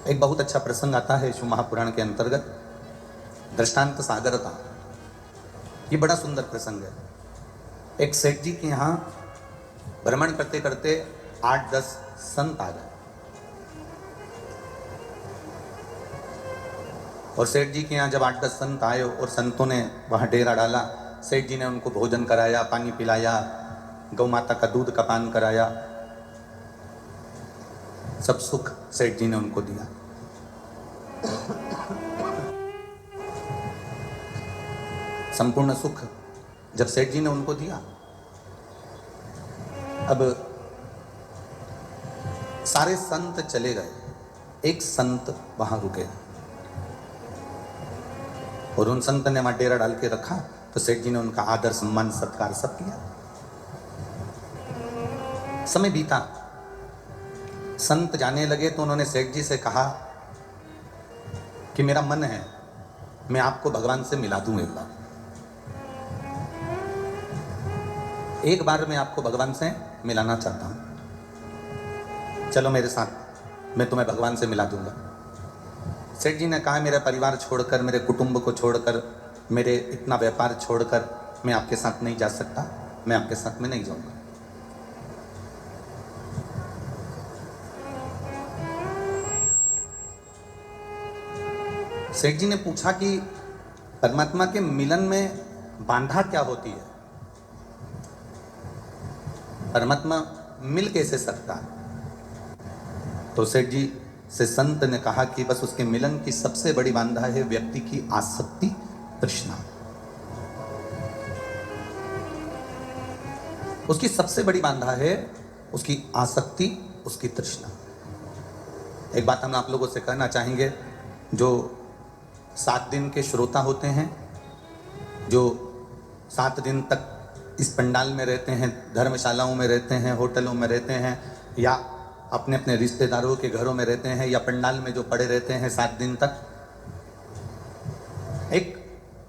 एक बहुत अच्छा प्रसंग आता है शिव महापुराण के अंतर्गत, दृष्टांत सागर का। ये बड़ा सुंदर प्रसंग है। एक सेठ जी के यहाँ भ्रमण करते करते 8-10 संत आ गए और सेठ जी के यहाँ जब 8-10 संत आए और संतों ने वहाँ डेरा डाला, सेठ जी ने उनको भोजन कराया, पानी पिलाया, गौ माता का दूध का पान कराया, सब सुख सेठ जी ने उनको दिया। संपूर्ण सुख जब सेठ जी ने उनको दिया, अब सारे संत चले गए, एक संत वहां रुके और उन संत ने वहां डेरा डाल के रखा। तो सेठ जी ने उनका आदर सम्मान सत्कार सब किया। समय बीता, संत जाने लगे तो उन्होंने सेठ जी से कहा कि मेरा मन है मैं आपको भगवान से मिला दूं, एक बार मैं आपको भगवान से मिलाना चाहता हूं, चलो मेरे साथ, मैं तुम्हें भगवान से मिला दूंगा। सेठ जी ने कहा मेरा परिवार छोड़कर, मेरे कुटुंब को छोड़कर, मेरे इतना व्यापार छोड़कर मैं आपके साथ नहीं जा सकता, मैं आपके साथ में नहीं जाऊंगा। सेठ जी ने पूछा कि परमात्मा के मिलन में बांधा क्या होती है, परमात्मा मिल कैसे सकता है? तो सेठ जी से संत ने कहा कि बस उसके मिलन की सबसे बड़ी बाधा है व्यक्ति की आसक्ति, तृष्णा। उसकी सबसे बड़ी बाधा है उसकी आसक्ति, उसकी तृष्णा। एक बात हम आप लोगों से कहना चाहेंगे, जो 7 दिन के श्रोता होते हैं, जो 7 दिन तक इस पंडाल में रहते हैं, धर्मशालाओं में रहते हैं, होटलों में रहते हैं, या अपने अपने रिश्तेदारों के घरों में रहते हैं, या पंडाल में जो पड़े रहते हैं 7 दिन तक,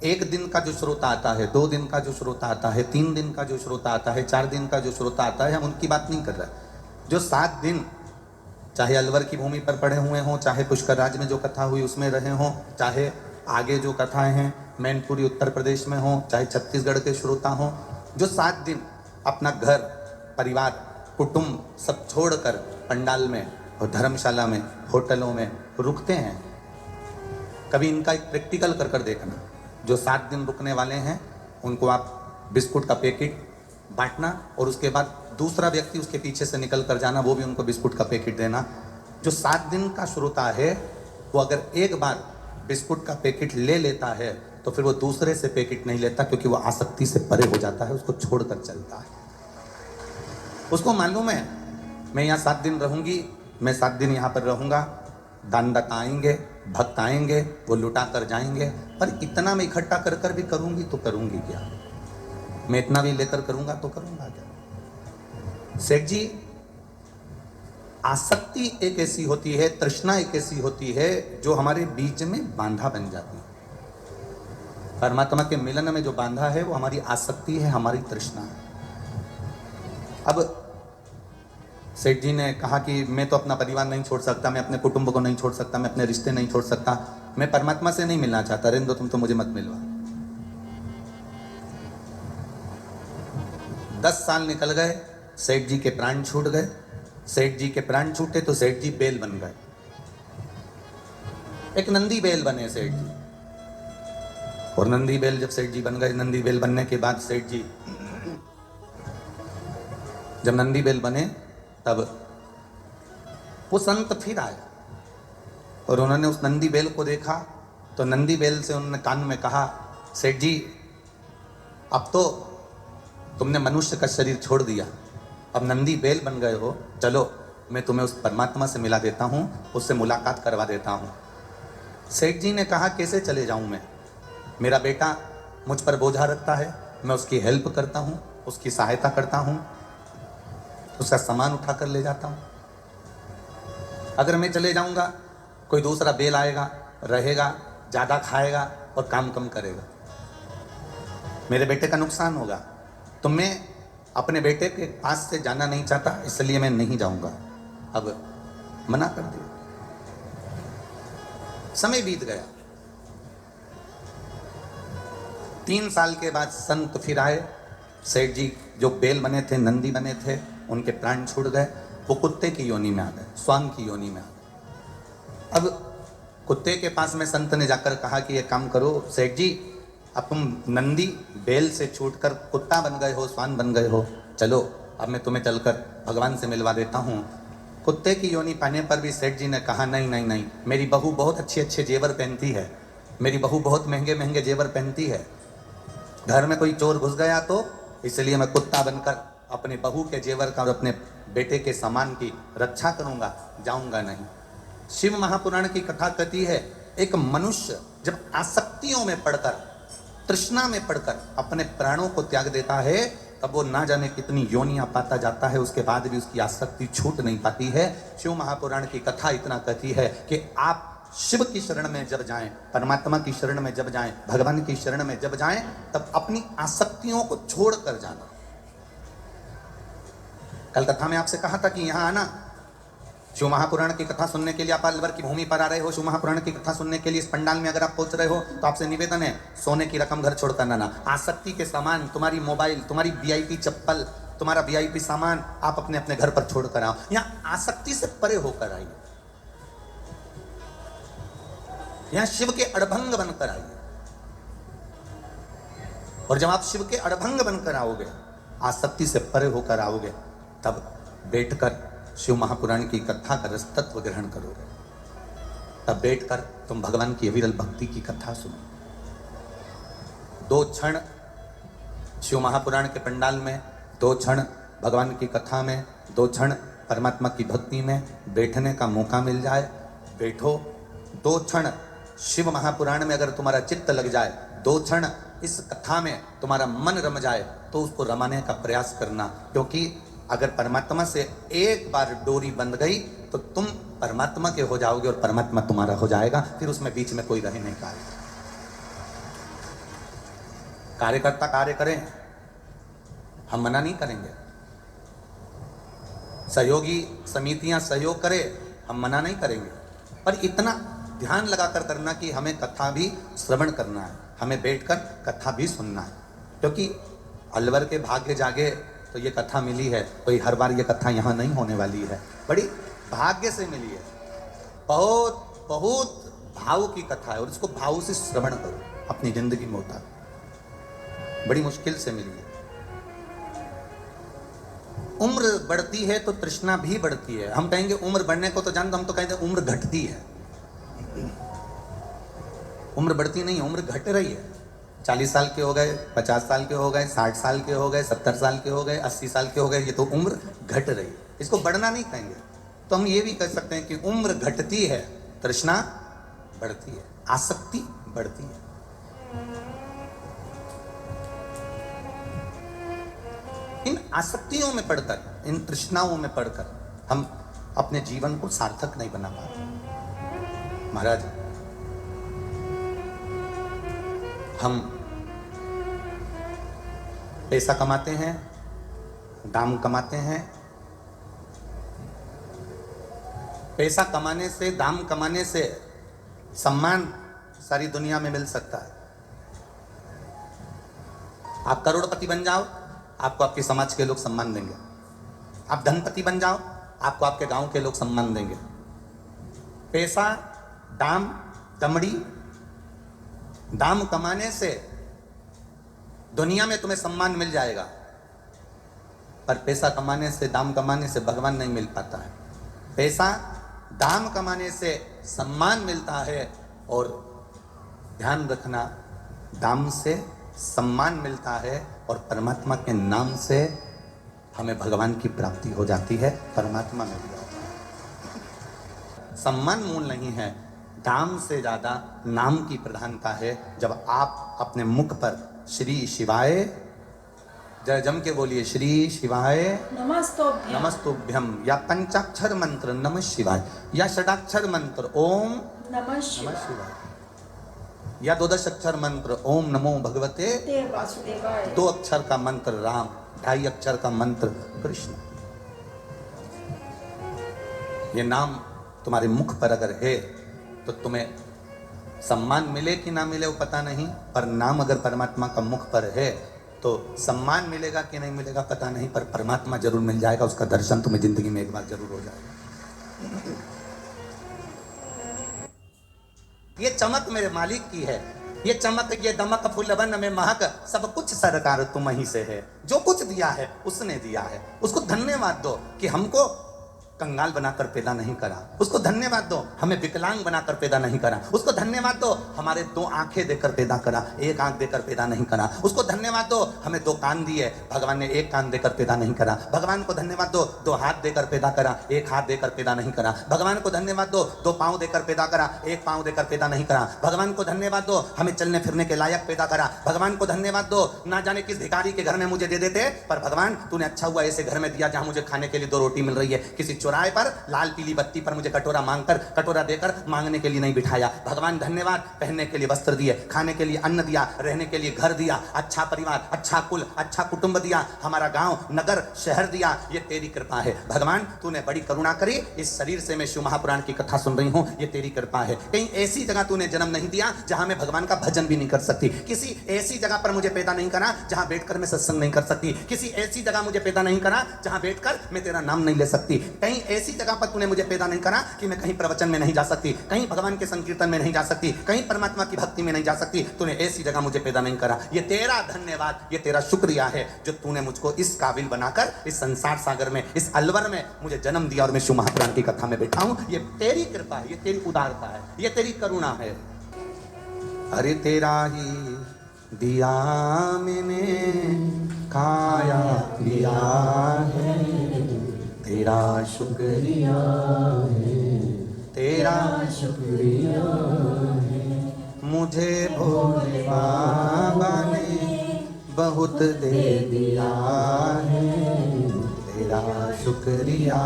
एक दिन का जो श्रोता आता है, 2 दिन का जो श्रोता आता है, 3 दिन का जो श्रोता आता है, 4 दिन का जो श्रोता आता है, हम उनकी बात नहीं कर रहे। जो 7 दिन चाहे अलवर की भूमि पर पड़े हुए हों, चाहे पुष्कर राज में जो कथा हुई उसमें रहे हों, चाहे आगे जो कथाएं हैं मैनपुरी उत्तर प्रदेश में हों, चाहे छत्तीसगढ़ के श्रोता हों, जो 7 दिन अपना घर, परिवार, कुटुंब सब छोड़कर पंडाल में और धर्मशाला में, होटलों में रुकते हैं, कभी इनका एक प्रैक्टिकल कर कर देखना। जो 7 दिन रुकने वाले हैं उनको आप बिस्कुट का पैकेट बांटना और उसके बाद दूसरा व्यक्ति उसके पीछे से निकल कर जाना, वो भी उनको बिस्कुट का पैकेट देना। जो 7 दिन का श्रोता है वो अगर एक बार बिस्कुट का पैकेट ले लेता है तो फिर वो दूसरे से पैकेट नहीं लेता, क्योंकि वो आसक्ति से परे हो जाता है, उसको छोड़कर चलता है। उसको मालूम है मैं यहाँ 7 दिन रहूंगी, मैं 7 दिन यहाँ पर रहूंगा, दानदाता आएंगे, भक्त आएंगे, वो लुटा कर जाएंगे, पर इतना मैं इकट्ठा कर कर भी करूंगी तो करूंगी क्या, मैं इतना भी लेकर करूंगा तो करूंगा क्या। सेठ जी, आसक्ति एक ऐसी होती है, तृष्णा एक ऐसी होती है जो हमारे बीच में बांधा बन जाती है। परमात्मा के मिलन में जो बांधा है वो हमारी आसक्ति है, हमारी तृष्णा है। अब सेठ जी ने कहा कि मैं तो अपना परिवार नहीं छोड़ सकता, मैं अपने कुटुंब को नहीं छोड़ सकता, मैं अपने रिश्ते नहीं छोड़ सकता, मैं परमात्मा से नहीं मिलना चाहता, रहने दो, तुम तो मुझे मत मिलवा। 10 साल निकल गए, सेठ जी के प्राण छूट गए। सेठ जी के प्राण छूटे तो सेठ जी बेल बन गए, एक नंदी बेल बने सेठ जी। और नंदी बेल जब सेठ जी बन गए, नंदी बेल बनने के बाद सेठ जी जब नंदी बेल बने तब वो संत फिर आए और उन्होंने उस नंदी बेल को देखा तो नंदी बेल से उन्होंने कान में कहा, सेठ जी अब तो तुमने मनुष्य का शरीर छोड़ दिया, अब नंदी बेल बन गए हो, चलो मैं तुम्हें उस परमात्मा से मिला देता हूँ, उससे मुलाकात करवा देता हूँ। सेठ जी ने कहा कैसे चले जाऊँ मैं, मेरा बेटा मुझ पर बोझा रखता है, मैं उसकी हेल्प करता हूँ, उसकी सहायता करता हूँ, उसका सामान उठा कर ले जाता हूँ। अगर मैं चले जाऊँगा कोई दूसरा बेल आएगा, रहेगा, ज़्यादा खाएगा और काम कम करेगा, मेरे बेटे का नुकसान होगा। तो मैं अपने बेटे के पास से जाना नहीं चाहता, इसलिए मैं नहीं जाऊँगा। अब मना कर दिया। समय बीत गया। 3 साल के बाद संत फिर आए। सेठ जी जो बेल बने थे, नंदी बने थे, उनके प्राण छूट गए। वो कुत्ते की योनि में आ गए, स्वांग की योनि में आ गए। अब कुत्ते के पास में संत ने जाकर कहा कि ये काम करो सेठ जी, अब तुम नंदी बेल से छूटकर कुत्ता बन गए हो, स्वान बन गए हो, चलो अब मैं तुम्हें चलकर भगवान से मिलवा देता हूँ। कुत्ते की योनि पाने पर भी सेठ जी ने कहा नहीं नहीं नहीं, मेरी बहू बहुत अच्छे अच्छे जेवर पहनती है, मेरी बहू बहुत महंगे महंगे जेवर पहनती है, घर में कोई चोर घुस गया तो इसलिए मैं कुत्ता बनकर अपने बहू के जेवर का और अपने बेटे के सामान की रक्षा करूंगा, जाऊंगा नहीं। शिव महापुराण की कथा कहती है एक मनुष्य जब आसक्तियों में पड़कर, तृष्णा में पड़कर अपने प्राणों को त्याग देता है, तब वो ना जाने कितनी योनियां पाता जाता है, उसके बाद भी उसकी आसक्ति छूट नहीं पाती है। शिव महापुराण की कथा इतना कहती है कि आप शिव की शरण में जब जाएं, परमात्मा की शरण में जब जाएं, भगवान की शरण में जब जाएं, तब अपनी आसक्तियों को छोड़कर जाना। कल कथा में आपसे कहा था कि यहां आना, शिव महापुराण की कथा सुनने के लिए आप अलवर की भूमि पर आ रहे हो, शिव महापुराण की कथा सुनने के लिए इस पंडाल में अगर आप पहुंच रहे हो तो आपसे निवेदन है, सोने की रकम घर छोड़कर ना आना। आसक्ति के सामान, तुम्हारी मोबाइल, तुम्हारी वीआईपी चप्पल, तुम्हारा वीआईपी सामान आप अपने अपने घर पर छोड़कर आओ। यहां आसक्ति से परे होकर आइए, यहां शिव के अड़भंग बनकर आइए। और जब आप शिव के अड़भंग बनकर आओगे, आसक्ति से परे होकर आओगे, तब बैठकर शिव महापुराण की कथा का रस तत्व ग्रहण करोगे। तब बैठकर तुम भगवान की अविरल भक्ति की कथा सुनो। 2 क्षण शिव महापुराण के पंडाल में, 2 क्षण भगवान की कथा में, 2 क्षण परमात्मा की भक्ति में बैठने का मौका मिल जाए, बैठो। 2 क्षण शिव महापुराण में अगर तुम्हारा चित्त लग जाए, 2 क्षण इस कथा में तुम्हारा मन रम जाए, तो उसको रमाने का प्रयास करना। क्योंकि अगर परमात्मा से एक बार डोरी बंध गई तो तुम परमात्मा के हो जाओगे और परमात्मा तुम्हारा हो जाएगा, फिर उसमें बीच में कोई रह नहीं पाएगा। कार्यकर्ता कार्य करें, हम मना नहीं करेंगे। सहयोगी समितियां सहयोग करें, हम मना नहीं करेंगे। पर इतना ध्यान लगाकर करना कि हमें कथा भी श्रवण करना है, हमें बैठकर कथा भी सुनना है। क्योंकि अलवर के भाग्य जागे तो ये कथा मिली है, कोई हर बार ये कथा यहाँ नहीं होने वाली है, बड़ी भाग्य से मिली है। बहुत बहुत भाव की कथा है और इसको भाव से श्रवण करो, अपनी जिंदगी में उतारो। बड़ी मुश्किल से मिली है। उम्र बढ़ती है तो तृष्णा भी बढ़ती है। हम कहेंगे उम्र बढ़ने को तो जानते, हम तो कहते हैं उम्र घटती है। उम्र बढ़ती नहीं है, उम्र घट रही है। 40 साल के हो गए, 50 साल के हो गए, 60 साल के हो गए, 70 साल के हो गए, 80 साल के हो गए, ये तो उम्र घट रही है। इसको बढ़ना नहीं कहेंगे। तो हम ये भी कह सकते हैं कि उम्र घटती है, तृष्णा बढ़ती है, आसक्ति बढ़ती है। इन आसक्तियों में पड़कर, इन तृष्णाओं में पड़कर हम अपने जीवन को सार्थक नहीं बना पाते। महाराज, हम पैसा कमाते हैं, दाम कमाते हैं। पैसा कमाने से, दाम कमाने से सम्मान सारी दुनिया में मिल सकता है। आप करोड़पति बन जाओ, आपको आपके समाज के लोग सम्मान देंगे। आप धनपति बन जाओ, आपको आपके गांव के लोग सम्मान देंगे। पैसा, दाम, दमड़ी, दाम कमाने से दुनिया में तुम्हें सम्मान मिल जाएगा, पर पैसा कमाने से, दाम कमाने से भगवान नहीं मिल पाता है। पैसा, दाम कमाने से सम्मान मिलता है, और ध्यान रखना, दाम से सम्मान मिलता है और परमात्मा के नाम से हमें भगवान की प्राप्ति हो जाती है, परमात्मा मिल जाता है। सम्मान मूल नहीं है, दाम से ज्यादा नाम की प्रधानता है। जब आप अपने मुख पर श्री शिवाय, जय जम के बोलिए, श्री शिवाय नमस्तुभ्यम, या पंचाक्षर मंत्र नमः शिवाय, या षडाक्षर मंत्र ओम नमः शिवाय, या 12 अक्षर मंत्र ओम नमो भगवते वासुदेवाय, 2 अक्षर का मंत्र राम, 2.5 अक्षर का मंत्र कृष्ण। ये नाम तुम्हारे मुख पर अगर है तो तुम्हें सम्मान मिले कि ना मिले वो पता नहीं, पर नाम अगर परमात्मा का मुख पर है तो सम्मान मिलेगा कि नहीं मिलेगा पता नहीं, पर परमात्मा जरूर मिल जाएगा, उसका दर्शन तुम्हें जिंदगी में एक बार जरूर हो जाएगा। ये चमक मेरे मालिक की है, ये चमक ये दमक फूलवन में महक, सब कुछ सरकार तुम ही से है। जो कुछ दिया है उसने दिया है, उसको धन्यवाद दो कि हमको कंगाल बनाकर पैदा नहीं करा, उसको धन्यवाद दो हमें विकलांग बनाकर पैदा नहीं करा, उसको धन्यवाद दो हमारे 2 आंखें देकर पैदा करा, 1 आंख देकर पैदा नहीं करा, उसको धन्यवाद दो हमें 2 कान दिए, भगवान ने 1 कान देकर पैदा नहीं करा, भगवान को धन्यवाद दो 2 हाथ देकर पैदा करा, 1 हाथ देकर पैदा नहीं करा, भगवान को धन्यवाद दो 2 पांव देकर पैदा करा, 1 पांव देकर पैदा नहीं करा, भगवान को धन्यवाद दो हमें चलने फिरने के लायक पैदा करा, भगवान को धन्यवाद दो ना जाने किस भिखारी के घर में मुझे दे देते, पर भगवान तूने अच्छा हुआ ऐसे घर में दिया जहां मुझे खाने के लिए 2 रोटी मिल रही है, किसी चौराहे पर लाल पीली बत्ती पर मुझे कटोरा मांगकर कटोरा देकर मांगने के लिए नहीं बिठाया। भगवान धन्यवाद, पहनने के लिए वस्त्र दिए, खाने के लिए अन्न दिया, रहने के लिए घर दिया, अच्छा परिवार, अच्छा कुल, अच्छा कुटुंब दिया, हमारा गांव नगर शहर दिया, ये तेरी कृपा है। भगवान तूने बड़ी करुणा करी, इस शरीर से मैं शिव महापुराण की कथा सुन रही हूं, ये तेरी कृपा है। कहीं ऐसी जगह तूने जन्म नहीं दिया जहां मैं भगवान का भजन भी नहीं कर सकती, किसी ऐसी जगह पर मुझे पैदा नहीं करा जहां बैठकर मैं सत्संग नहीं कर सकती, किसी ऐसी जगह मुझे पैदा नहीं करा जहां बैठकर मैं तेरा नाम नहीं ले सकती, कहीं ऐसी जगह पर तूने मुझे पैदा नहीं करा कि मैं कहीं प्रवचन में नहीं जा सकती, कहीं भगवान के संकीर्तन में नहीं जा सकती, कहीं परमात्मा की भक्ति में नहीं जा सकती, तूने ऐसी जगह मुझे पैदा नहीं करा। ये तेरा धन्यवाद, ये तेरा शुक्रिया है जो तूने मुझको इस काबिल बनाकर इस संसार सागर में, इस अलवर में मुझे जन्म दिया और मैं शिव महापुराण की कथा में बैठा हूं। ये तेरी कृपा है, ये तेरी उदारता है, ये तेरी करुणा है। अरे तेरा ही दिया मैंने खाया पिया है, तेरा शुक्रिया है, तेरा शुक्रिया है। मुझे भोले बाबा ने बहुत दे दिया है, तेरा शुक्रिया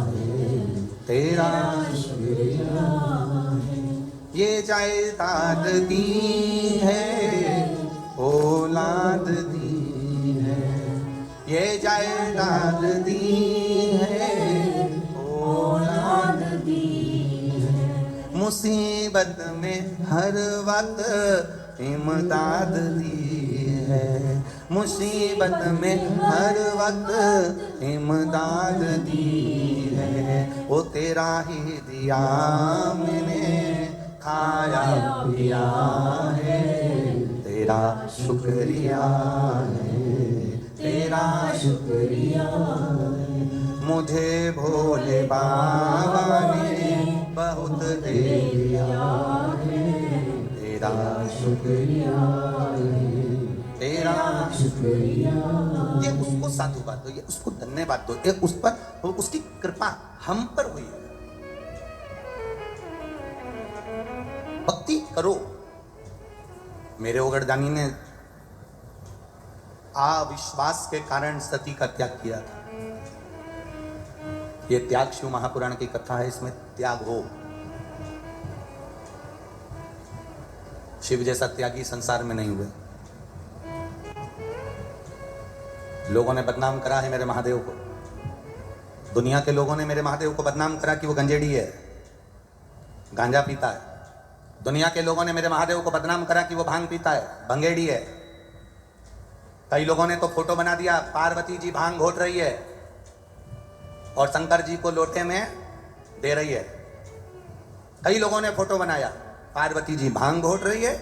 है, तेरा शुक्रिया है। ये जायदाद दी है, औलाद दी है, ये जायदाद दी है, औलाद दी है। मुसीबत में हर वक्त इमदाद दी है, मुसीबत में हर वक्त इमदाद दी है। वो तेरा ही दिया मैंने खाया पिया है, तेरा शुक्रिया है, तेरा शुक्रिया है। मुझे भोले बाबा ने बहुत दे दिया है, तेरा शुक्रिया है, तेरा शुक्रिया। ये उसको साधुवाद दो, ये उसको धन्यवाद दो, ये उस पर उसकी कृपा हम पर हुई है। भक्ति करो। मेरे ओगड़दानी ने अविश्वास के कारण सती का त्याग किया था। ये त्याग शिव महापुराण की कथा है, इसमें त्याग हो। शिव जैसा त्यागी संसार में नहीं हुए। लोगों ने बदनाम करा है मेरे महादेव को, दुनिया के लोगों ने मेरे महादेव को बदनाम करा कि वो गंजेड़ी है, गांजा पीता है। दुनिया के लोगों ने मेरे महादेव को बदनाम करा कि वो भांग पीता है, भंगेड़ी है। कई लोगों ने तो फोटो बना दिया, पार्वती जी भांग घोट रही है और शंकर जी को लोटे में दे रही है। कई लोगों ने फोटो बनाया, पार्वती जी भांग घोट रही है,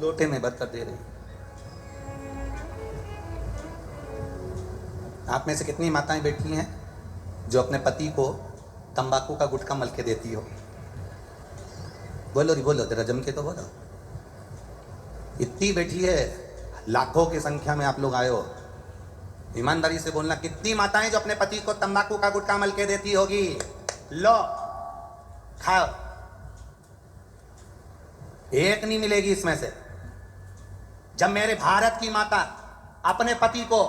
लोटे में भरकर दे रही है। आप में से कितनी माताएं बैठी हैं जो अपने पति को तंबाकू का गुटखा मल के देती हो? बोलो री बोलो, जरा जम के तो बोलो। इतनी बैठी है, लाखों की संख्या में आप लोग आए हो। ईमानदारी से बोलना, कितनी माताएं जो अपने पति को तंबाकू का गुटखा मल के देती होगी? लो खाओ, एक नहीं मिलेगी इसमें से। जब मेरे भारत की माता अपने पति को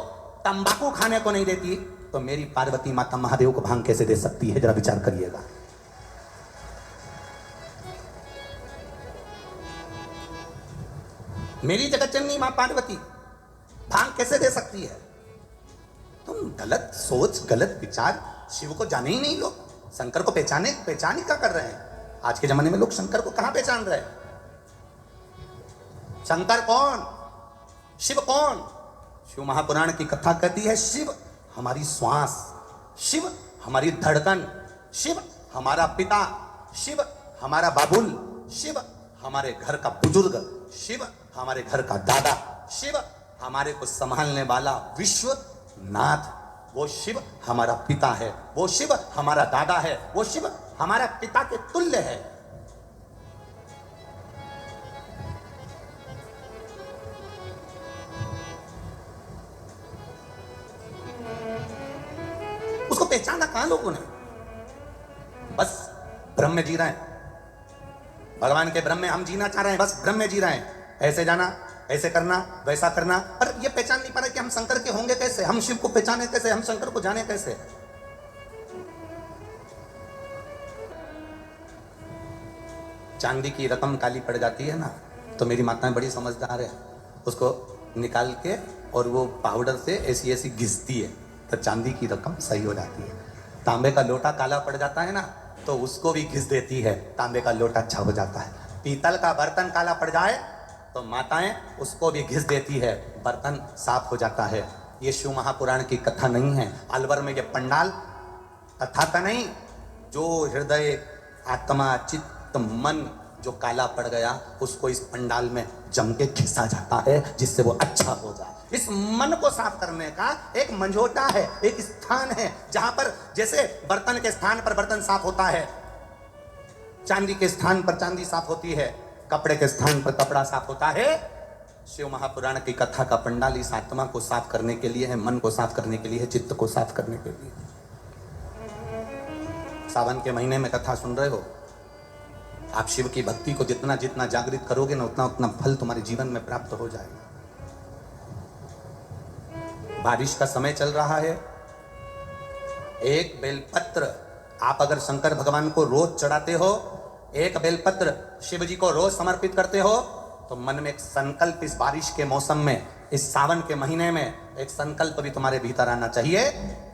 तंबाकू खाने को नहीं देती, तो मेरी पार्वती माता महादेव को भांग कैसे दे सकती है? जरा विचार करिएगा। मेरी जगतजननी मां पार्वती भांग कैसे दे सकती है? तुम गलत सोच, गलत विचार, शिव को जाने ही नहीं लोग, शंकर को पहचान क्या कर रहे हैं? आज के जमाने में लोग शंकर को कहां पहचान रहे हैं? शंकर कौन, शिव कौन? शिव महापुराण की कथा कहती है शिव हमारी श्वास, शिव हमारी धड़कन, शिव हमारा पिता, शिव हमारा बाबुल, शिव हमारे घर का बुजुर्ग, शिव हमारे घर का दादा, शिव हमारे को संभालने वाला विश्वनाथ। वो शिव हमारा पिता है, वो शिव हमारा दादा है, वो शिव हमारा पिता के तुल्य है। उसको पहचाना कहां लोगों ने? बस ब्रह्म में जी रहे हैं, भगवान के ब्रह्म में हम जीना चाह रहे हैं, बस ब्रह्म में जी रहे हैं। ऐसे जाना, ऐसे करना, वैसा करना, पर ये पहचान नहीं पा रहे कि हम शंकर के होंगे कैसे, हम शिव को पहचाने कैसे, हम शंकर को जाने कैसे। चांदी की रकम काली पड़ जाती है ना, तो मेरी माताएं बड़ी समझदार है, उसको निकाल के और वो पाउडर से ऐसी ऐसी घिसती है तो चांदी की रकम सही हो जाती है। तांबे का लोटा काला पड़ जाता है ना, तो उसको भी घिस देती है, तांबे का लोटा अच्छा हो जाता है। पीतल का बर्तन काला पड़ जाए तो माताएं उसको भी घिस देती है, बर्तन साफ हो जाता है। ये शिव महापुराण की कथा नहीं है। अलवर में ये पंडाल कथा का नहीं, जो हृदय, आत्मा, चित्त, मन जो काला पड़ गया उसको इस पंडाल में जम के घिसा जाता है जिससे वो अच्छा हो जाए। इस मन को साफ करने का एक मंझोटा है, एक स्थान है जहां पर जैसे बर्तन के स्थान पर बर्तन साफ होता है, चांदी के स्थान पर चांदी साफ होती है, कपड़े के स्थान पर कपड़ा साफ होता है। शिव महापुराण की कथा का पंडाल इस आत्मा को साफ करने के लिए है, मन को साफ करने के लिए है, चित्त को साफ करने के लिए। सावन के महीने में कथा सुन रहे हो, आप शिव की भक्ति को जितना जितना जागृत करोगे ना, उतना उतना फल तुम्हारे जीवन में प्राप्त हो जाएगा। बारिश का समय चल रहा है, एक बेलपत्र आप अगर शंकर भगवान को रोज चढ़ाते हो, एक बेलपत्र शिव जी को रोज समर्पित करते हो, तो मन में एक संकल्प इस बारिश के मौसम में, इस सावन के महीने में एक संकल्प भी तुम्हारे भीतर आना चाहिए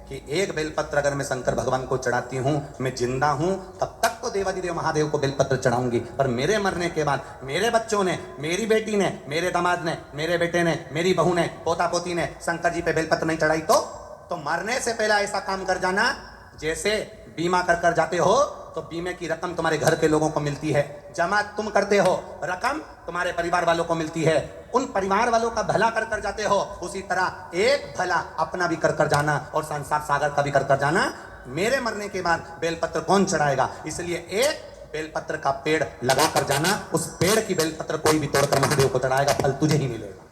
कि एक बेलपत्र अगर मैं शंकर भगवान को चढ़ाती हूं, मैं जिंदा हूं तब तक तो देवाधिदेव महादेव को बेलपत्र चढ़ाऊंगी, पर मेरे मरने के बाद मेरे बच्चों ने, मेरी बेटी ने, मेरे दामाद ने, मेरे बेटे ने, मेरी बहू ने, पोता पोती ने शंकर जी पे बेलपत्र नहीं चढ़ाई तो मरने से पहले ऐसा काम कर जाना, जैसे बीमा कर जाते हो तो बीमे की रकम तुम्हारे घर के लोगों को मिलती है, जमा तुम करते हो, रकम तुम्हारे परिवार वालों को मिलती है, उन परिवार वालों का भला कर जाते हो, उसी तरह एक भला अपना भी कर जाना और संसार सागर का भी कर जाना। मेरे मरने के बाद बेलपत्र कौन चढ़ाएगा, इसलिए एक बेलपत्र का पेड़ लगा कर जाना, उस पेड़ की बेलपत्र कोई भी तोड़कर महादेव को चढ़ाएगा, फल तुझे ही मिलेगा।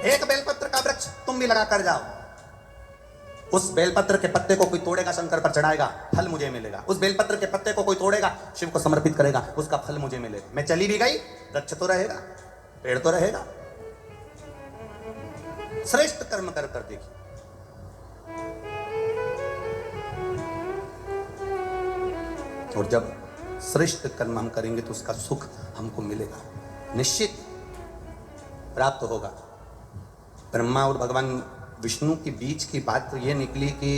एक बेलपत्र का वृक्ष तुम भी लगा कर जाओ, उस बेलपत्र के पत्ते को कोई तोड़ेगा, शंकर पर चढ़ाएगा, फल मुझे मिलेगा। उस बेलपत्र के पत्ते को कोई तोड़ेगा, शिव को समर्पित करेगा, उसका फल मुझे मिलेगा। मैं चली भी गई, वृक्ष तो रहेगा, पेड़ तो रहेगा। श्रेष्ठ कर्म कर देखिए। और जब श्रेष्ठ कर्म हम करेंगे तो उसका सुख हमको मिलेगा, निश्चित प्राप्त होगा। ब्रह्मा और भगवान विष्णु के बीच की बात तो ये निकली कि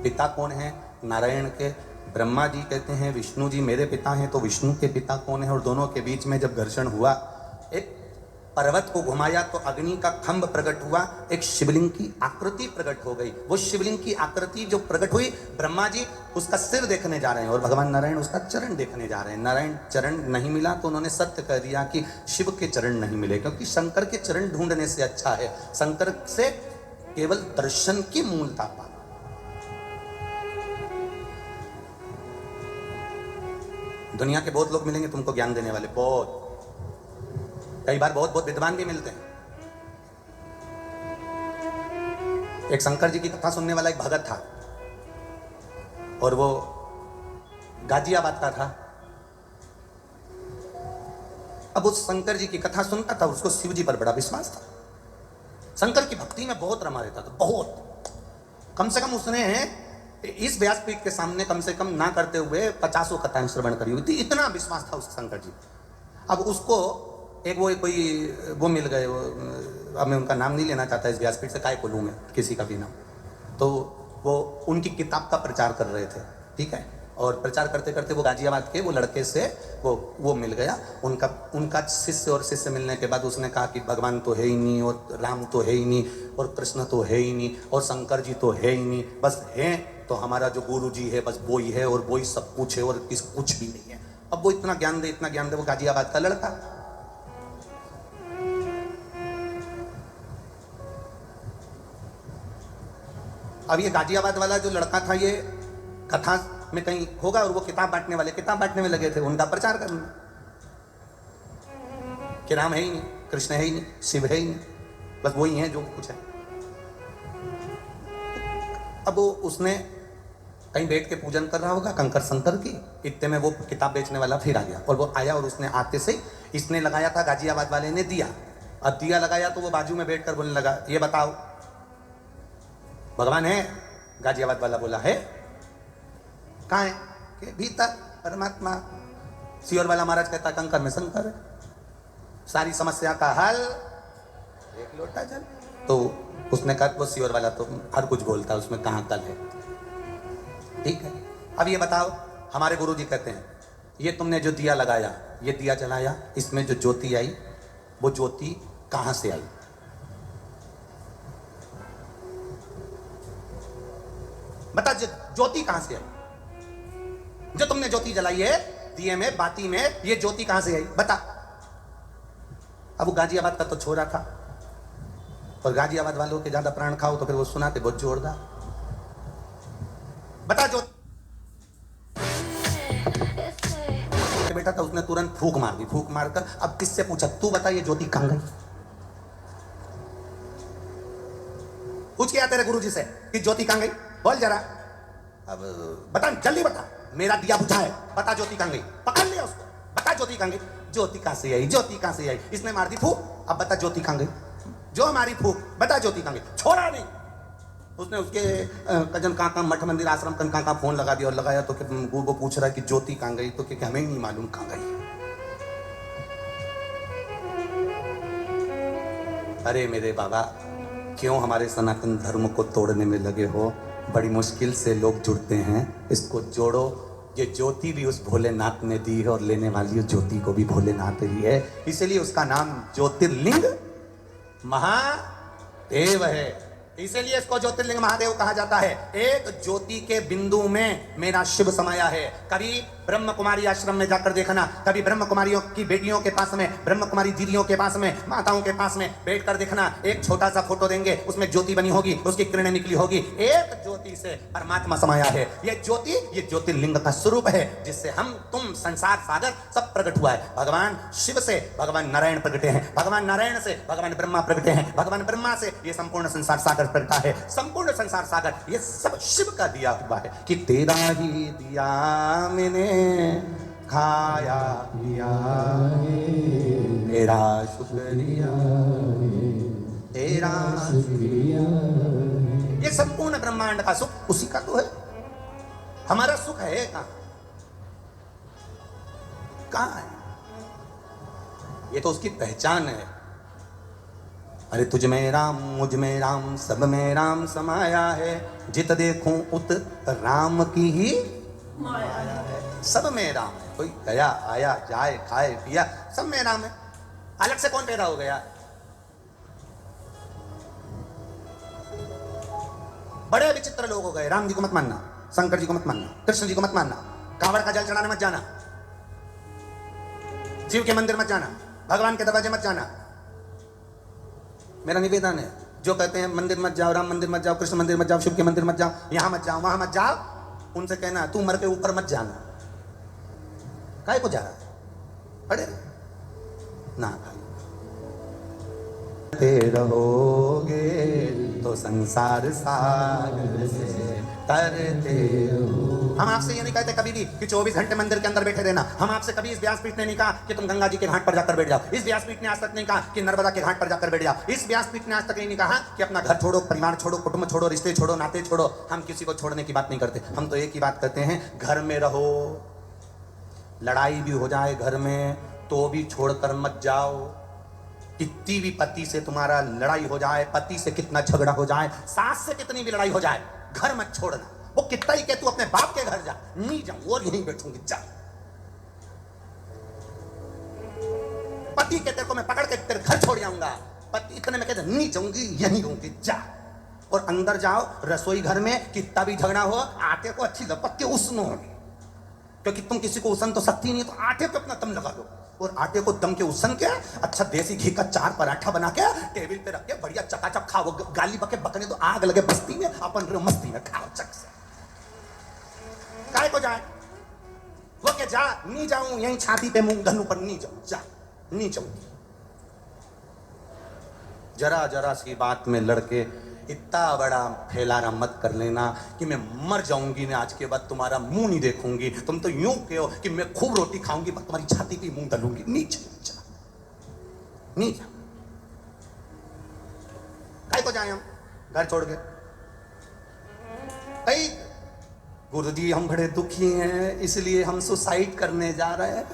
पिता कौन है नारायण के। ब्रह्मा जी कहते हैं विष्णु जी मेरे पिता हैं, तो विष्णु के पिता कौन है? और दोनों के बीच में जब घर्षण हुआ, एक पर्वत को घुमाया तो अग्नि का खंभ प्रकट हुआ, एक शिवलिंग की आकृति प्रकट हो गई। वो शिवलिंग की आकृति जो प्रकट हुई, ब्रह्मा जी उसका सिर देखने जा रहे हैं और भगवान नारायण उसका चरण देखने जा रहे हैं। नारायण चरण नहीं मिला तो उन्होंने सत्य कह दिया कि शिव के चरण नहीं मिले, क्योंकि शंकर के चरण ढूंढने से अच्छा है शंकर से केवल दर्शन की मूलता पाना। दुनिया के बहुत लोग मिलेंगे तुमको ज्ञान देने वाले, बहुत, कई बार बहुत बहुत विद्वान भी मिलते हैं। एक शंकर जी की कथा सुनने वाला एक भगत था और वो गाजियाबाद का था। अब उस शंकर जी की कथा सुनता था, उसको शिव जी पर बड़ा विश्वास था, शंकर की भक्ति में बहुत रमा रहता था, बहुत। कम से कम उसने इस व्यासपीठ के सामने कम से कम ना करते हुए 50 कथाएं श्रवण करी हुई थी, इतना विश्वास था उस शंकर जी। अब उसको एक वो मिल गए, अब मैं उनका नाम नहीं लेना चाहता इस व्यासपीठ से, काय को लूँ मैं किसी का भी नाम, तो वो उनकी किताब का प्रचार कर रहे थे, ठीक है। और प्रचार करते करते वो गाजियाबाद के वो लड़के से वो मिल गया। उनका शिष्य और शिष्य मिलने के बाद उसने कहा कि भगवान तो है ही नहीं, और राम तो है ही नहीं, और कृष्ण तो है ही नहीं, और शंकर जी तो है ही नहीं, बस है तो हमारा जो गुरु जी है बस वो ही है, और वो ही सब कुछ है, और कुछ भी नहीं है। अब वो इतना ज्ञान दे, वो गाजियाबाद का लड़का। अब ये गाजियाबाद वाला जो लड़का था ये कथा में कहीं होगा, और वो किताब बांटने में लगे थे, उनका प्रचार करने कि राम है ही नहीं, कृष्ण है ही नहीं, शिव है ही नहीं, बस वही है जो कुछ है। अब वो उसने कहीं बैठ के पूजन कर रहा होगा कंकर शंकर की, इतने में वो किताब बेचने वाला फिर आ गया, और वो आया और उसने आते से इसने लगाया था गाजियाबाद वाले ने दिया। अब दिया लगाया तो वो बाजू में बैठकर बोलने लगा, ये बताओ भगवान है? गाजियाबाद वाला बोला है। कहाँ है? कि भीतर परमात्मा। सियोर वाला महाराज कहता कंकर में शंकर है, सारी समस्या का हल एक लोटा जल। तो उसने कहा वो सियोर वाला तो हर कुछ बोलता है, उसमें कहाँ कल है। ठीक है, अब ये बताओ, हमारे गुरु जी कहते हैं ये तुमने जो दिया लगाया, ये दिया जलाया, इसमें जो ज्योति आई वो ज्योति कहां से आई? बता, ज्योति कहां से आई? जो तुमने ज्योति जलाई है दिए में, बाती में, ये ज्योति कहां से आई बता। अब वो गाजियाबाद का तो छोरा था, और गाजियाबाद वालों के ज्यादा प्राण खाओ तो फिर वो सुनाते बहुत जोरदार। बता ज्योति। बेटा था, उसने तुरंत फूंक मार दी। फूंक मारकर अब किससे पूछा, तू बता ये ज्योति कहां गई? पूछ के आ तेरे गुरु जी से कि ज्योति कहां गई, बोल जरा। अब बता, जल्दी बता, मेरा दिया बुझा है, बता ज्योति कहां गई। पकड़ लिया उसको, बता ज्योति कहां गई। ज्योति कहां से आई, ज्योति कहां से आई? इसने मार दी फूंक, अब बता ज्योति कहां गई। जो हमारी फूंक, बता ज्योति कहां गई। छोड़ा नहीं उसने। उसके कजन काका मठ मंदिर आश्रम काका फोन लगा दिया, और लगाया तो गुरु को पूछ रहा है कि ज्योति कहां गई, तो कि हमें नहीं मालूम कहां गई। अरे मेरे बाबा, क्यों हमारे सनातन धर्म को तोड़ने में लगे हो? बड़ी मुश्किल से लोग जुड़ते हैं, इसको जोड़ो। ये ज्योति भी उस भोलेनाथ ने दी है, और लेने वाली ज्योति को भी भोलेनाथ ही है, इसलिए उसका नाम ज्योतिर्लिंग महादेव है। इसीलिए इसको ज्योतिर्लिंग महादेव कहा जाता है। एक ज्योति के बिंदु में मेरा शिव समाया है। कभी ब्रह्म कुमारी आश्रम में जाकर देखना, कभी ब्रह्म कुमारियों की बेटियों के पास में, ब्रह्म कुमारी दीदियों के पास में, माताओं के पास में बैठकर देखना, एक छोटा सा फोटो देंगे, उसमें ज्योति बनी होगी, उसकी किरणें निकली होगी। एक ज्योति से परमात्मा समाया है। ये ज्योति, ये ज्योतिर्लिंग का स्वरूप है, जिससे हम तुम संसार सागर सब प्रकट हुआ है। भगवान शिव से भगवान नारायण प्रकटे हैं, भगवान नारायण से भगवान ब्रह्मा प्रकटे हैं, भगवान ब्रह्मा से ये संपूर्ण संसार सागर प्रकटा है। संपूर्ण संसार सागर ये सब शिव का दिया हुआ है कि तेरा ही दिया मैंने खाया पिया, तेरा शुक्रिया, तेरा शुक्रिया। ये संपूर्ण ब्रह्मांड का सुख उसी का तो है। हमारा सुख है कहां है? ये तो उसकी पहचान है। अरे तुझ में राम, मुझ में राम, सब में राम समाया है, जित देखूं उत राम की ही माया है। सब में राम है, कोई गया आया जाए खाए पिया, सब में राम है। अलग से कौन पैदा हो गया? बड़े विचित्र लोग हो गए। राम जी को मत मानना, शंकर जी को मत मानना, कृष्ण जी को मत मानना, कांवड़ का जल चढ़ाने मत जाना, शिव के मंदिर मत जाना, भगवान के दरवाजे मत जाना। मेरा निवेदन है, जो कहते हैं मंदिर मत जाओ, राम मंदिर मत जाओ, कृष्ण मंदिर मत जाओ, शिव के मंदिर मत जाओ, यहां मत जाओ, वहां मत जाओ, उनसे कहना तू मर के ऊपर मत जाना। काहे को जा रहा है? अरे ना भाई, रहोगे तो संसार सागर से तरते हो। हम आपसे ये नहीं कहते कभी भी कि 24 घंटे मंदिर के अंदर बैठे रहना। हम आपसे कभी इस व्यासपीठ ने नहीं कहा कि तुम गंगा जी के घाट पर जाकर बैठ जाओ। इस व्यासपीठ ने आज तक नहीं कहा कि नर्मदा के घाट पर जाकर बैठ जाओ। इस व्यासपीठ ने आज तक नहीं कहा कि अपना घर छोड़ो, परिवार छोड़ो, कुटुंब छोड़ो, रिश्ते छोड़ो, नाते छोड़ो। हम किसी को छोड़ने की बात नहीं करते। हम तो एक ही बात करते हैं, घर में रहो, लड़ाई भी हो जाए घर में तो भी छोड़कर मत जाओ। कितनी भी पति से तुम्हारा लड़ाई हो जाए, पति से कितना झगड़ा हो जाए, सास से कितनी भी लड़ाई हो जाए, घर मत छोड़ना। वो कितना ही कह तू अपने बाप के घर जा, नहीं जाऊं और यहीं बैठूंगी, जा। पति कहते को मैं पकड़ के तेरे घर छोड़ जाऊंगा, पति इतने में कहते नहीं जाऊंगी यहीं रहूंगी, जा। और अंदर जाओ रसोई घर में, कितना भी झगड़ा हो आटे को अच्छी लपक के उसनो, क्योंकि तुम किसी को उसन तो सकती नहीं, तो आटे पे अपना दम लगा दो और आटे को दम के उसन के अच्छा देसी घी का 4 पराठा बना के टेबल पे रख के बढ़िया चकाचक खाओ। गाली बके बकने तो आग लगे बस्ती में, अपन मस्ती में खाओ चक से। काय को जाए वो के जा, नहीं जाऊं यहीं छाती पे मुंह धनु पर नहीं जाऊं, जा नहीं जाऊं। जरा जरा सी बात में लड़के इतना बड़ा फैलाना मत कर लेना कि मैं मर जाऊंगी ना, आज के बाद तुम्हारा मुंह नहीं देखूंगी। तुम तो यूं कहो कि मैं खूब रोटी खाऊंगी पर तुम्हारी छाती पे मुंह डालूंगी, नीचे नीचे। काय को जाए हम घर छोड़ के? भाई गुरुजी हम बड़े दुखी हैं इसलिए हम सुसाइड करने जा रहे हैं,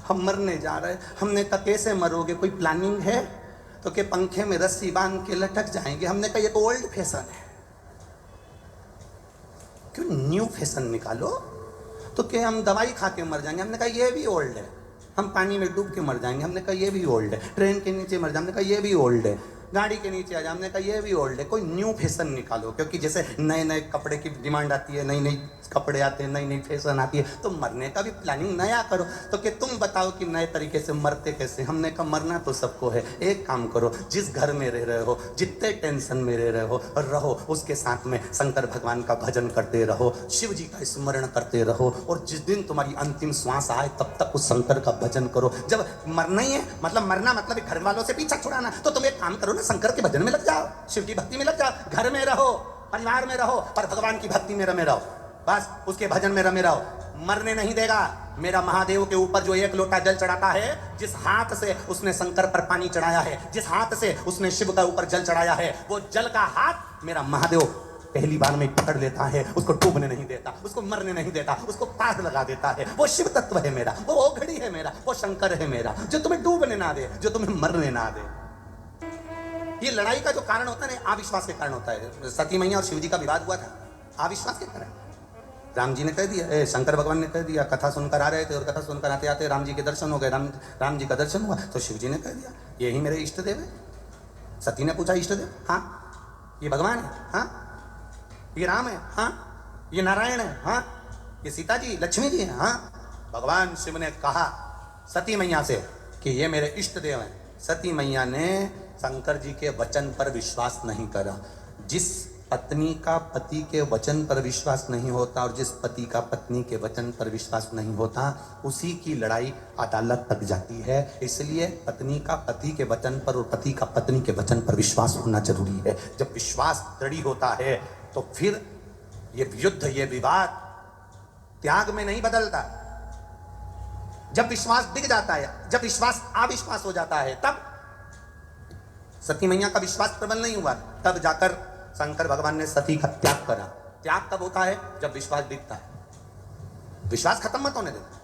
हम मरने जा रहे हैं। हमने कहा कैसे मरोगे, कोई प्लानिंग है? तो के पंखे में रस्सी बांध के लटक जाएंगे। हमने कहा ये तो ओल्ड फैशन है, क्यों न्यू फैशन निकालो। तो के हम दवाई खा के मर जाएंगे। हमने कहा ये भी ओल्ड है। हम पानी में डूब के मर जाएंगे। हमने कहा ये भी ओल्ड है। ट्रेन के नीचे मर जाए, हमने कहा ये भी ओल्ड है। गाड़ी के नीचे आ जाए, हमने कहा ये भी ओल्ड है। कोई न्यू फैशन निकालो, क्योंकि जैसे नए नए कपड़े की डिमांड आती है, नई नई कपड़े आते हैं, नई नई फैशन आती है, तो मरने का भी प्लानिंग नया करो। तो कि तुम बताओ कि नए तरीके से मरते कैसे? हमने कहा मरना तो सबको है, एक काम करो, जिस घर में रह रहे हो, जितने टेंशन में रह रहे हो रहो, उसके साथ में शंकर भगवान का भजन करते रहो, शिव जी का स्मरण करते रहो, और जिस दिन तुम्हारी अंतिम श्वास आए तब तक उस शंकर का भजन करो। जब मरना ही है, मतलब मरना मतलब घर वालों से पीछा छुड़ाना, तो तुम एक काम करो ना, शंकर के भजन में लग जाओ, शिव की भक्ति में लग जाओ। घर में रहो, परिवार में रहो, पर भगवान की भक्ति में रमे रहो, बस उसके भजन में रमे रहो। मरने नहीं देगा। मेरा महादेव के ऊपर जो 1 लोटा जल चढ़ाता है, जिस हाथ से उसने शंकर पर पानी चढ़ाया है, जिस हाथ से उसने शिव का ऊपर जल चढ़ाया है, वो जल का हाथ मेरा महादेव पहली बार में पकड़ लेता है, उसको डूबने नहीं देता, उसको मरने नहीं देता, उसको पार लगा देता है। वो शिव तत्व है मेरा, वो ओघड़ी है मेरा, वो शंकर है मेरा, जो तुम्हें डूबने ना दे, जो तुम्हें मरने ना दे। ये लड़ाई का जो कारण होता है ना, अविश्वास के कारण होता है। सती मैया और शिव जी का विवाद हुआ था अविश्वास के कारण। राम जी ने कह दिया, शंकर भगवान ने कह दिया, कथा सुनकर आ रहे थे और कथा सुनकर आते आते राम जी के दर्शन हो गए, राम जी का दर्शन हुआ, तो शिव जी ने कह दिया यही मेरे इष्ट देव है। सती ने पूछा इष्ट देव? हाँ। ये भगवान है? हाँ। ये राम है? हाँ। ये नारायण है? हाँ। ये सीता जी लक्ष्मी जी है? हाँ। भगवान शिव ने कहा सती मैया से कि ये मेरे इष्ट देव हैं। सती मैया ने शंकर जी के वचन पर विश्वास नहीं करा। जिस पत्नी का पति के वचन पर विश्वास नहीं होता और जिस पति का पत्नी के वचन पर विश्वास नहीं होता, उसी की लड़ाई अदालत तक जाती है। इसलिए पत्नी का पति के वचन पर और पति का पत्नी के वचन पर विश्वास होना जरूरी है। जब विश्वास दृढ़ होता है तो फिर ये युद्ध, ये विवाद त्याग में नहीं बदलता। जब विश्वास दिख जाता है, जब विश्वास अविश्वास हो जाता है, तब सती मैया का विश्वास प्रबल नहीं हुआ, तब जाकर शंकर भगवान ने सती का त्याग करा। त्याग कब होता है? जब विश्वास दिखता है। विश्वास खत्म मत होने देना,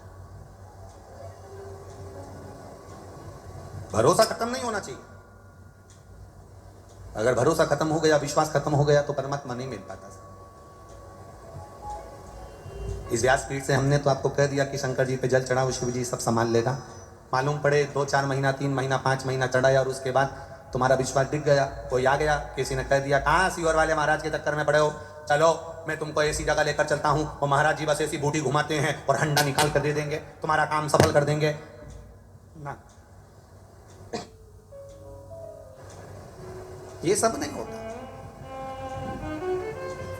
भरोसा खत्म नहीं होना चाहिए। अगर भरोसा खत्म हो गया, विश्वास खत्म हो गया, तो परमात्मा नहीं मिल पाता। इस व्यासपीठ से हमने तो आपको कह दिया कि शंकर जी पे जल चढ़ाओ, शिव जी सब संभाल लेगा। मालूम पड़े 2-4 महीना, 3 महीना, 5 महीना चढ़ाया और उसके बाद तुम्हारा विश्वास दिख गया, कोई आ गया, किसी ने कह दिया कहाँ सीवर वाले महाराज के चक्कर में पड़े हो, चलो मैं तुमको ऐसी जगह लेकर चलता हूँ, और महाराज जी बस ऐसी बूटी घुमाते हैं और हंडा निकाल कर दे देंगे, तुम्हारा काम सफल कर देंगे ना। ये सब नहीं होता।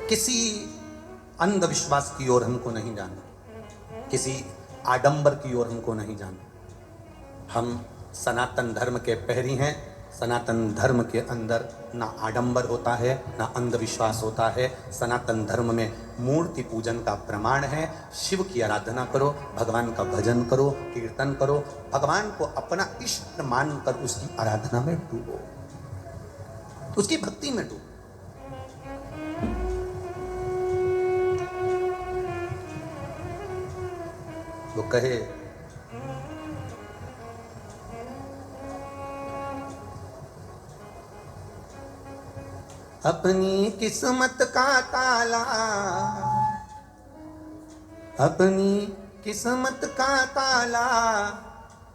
किसी अंधविश्वास की ओर हमको नहीं जाना, किसी आडंबर की ओर हमको नहीं जाना। हम सनातन धर्म के पहरी हैं। सनातन धर्म के अंदर ना आडंबर होता है, ना अंधविश्वास होता है। सनातन धर्म में मूर्ति पूजन का प्रमाण है। शिव की आराधना करो, भगवान का भजन करो, कीर्तन करो, भगवान को अपना इष्ट मानकर उसकी आराधना में डूबो, उसकी भक्ति में डूबो। वो कहे अपनी किस्मत का ताला, अपनी किस्मत का ताला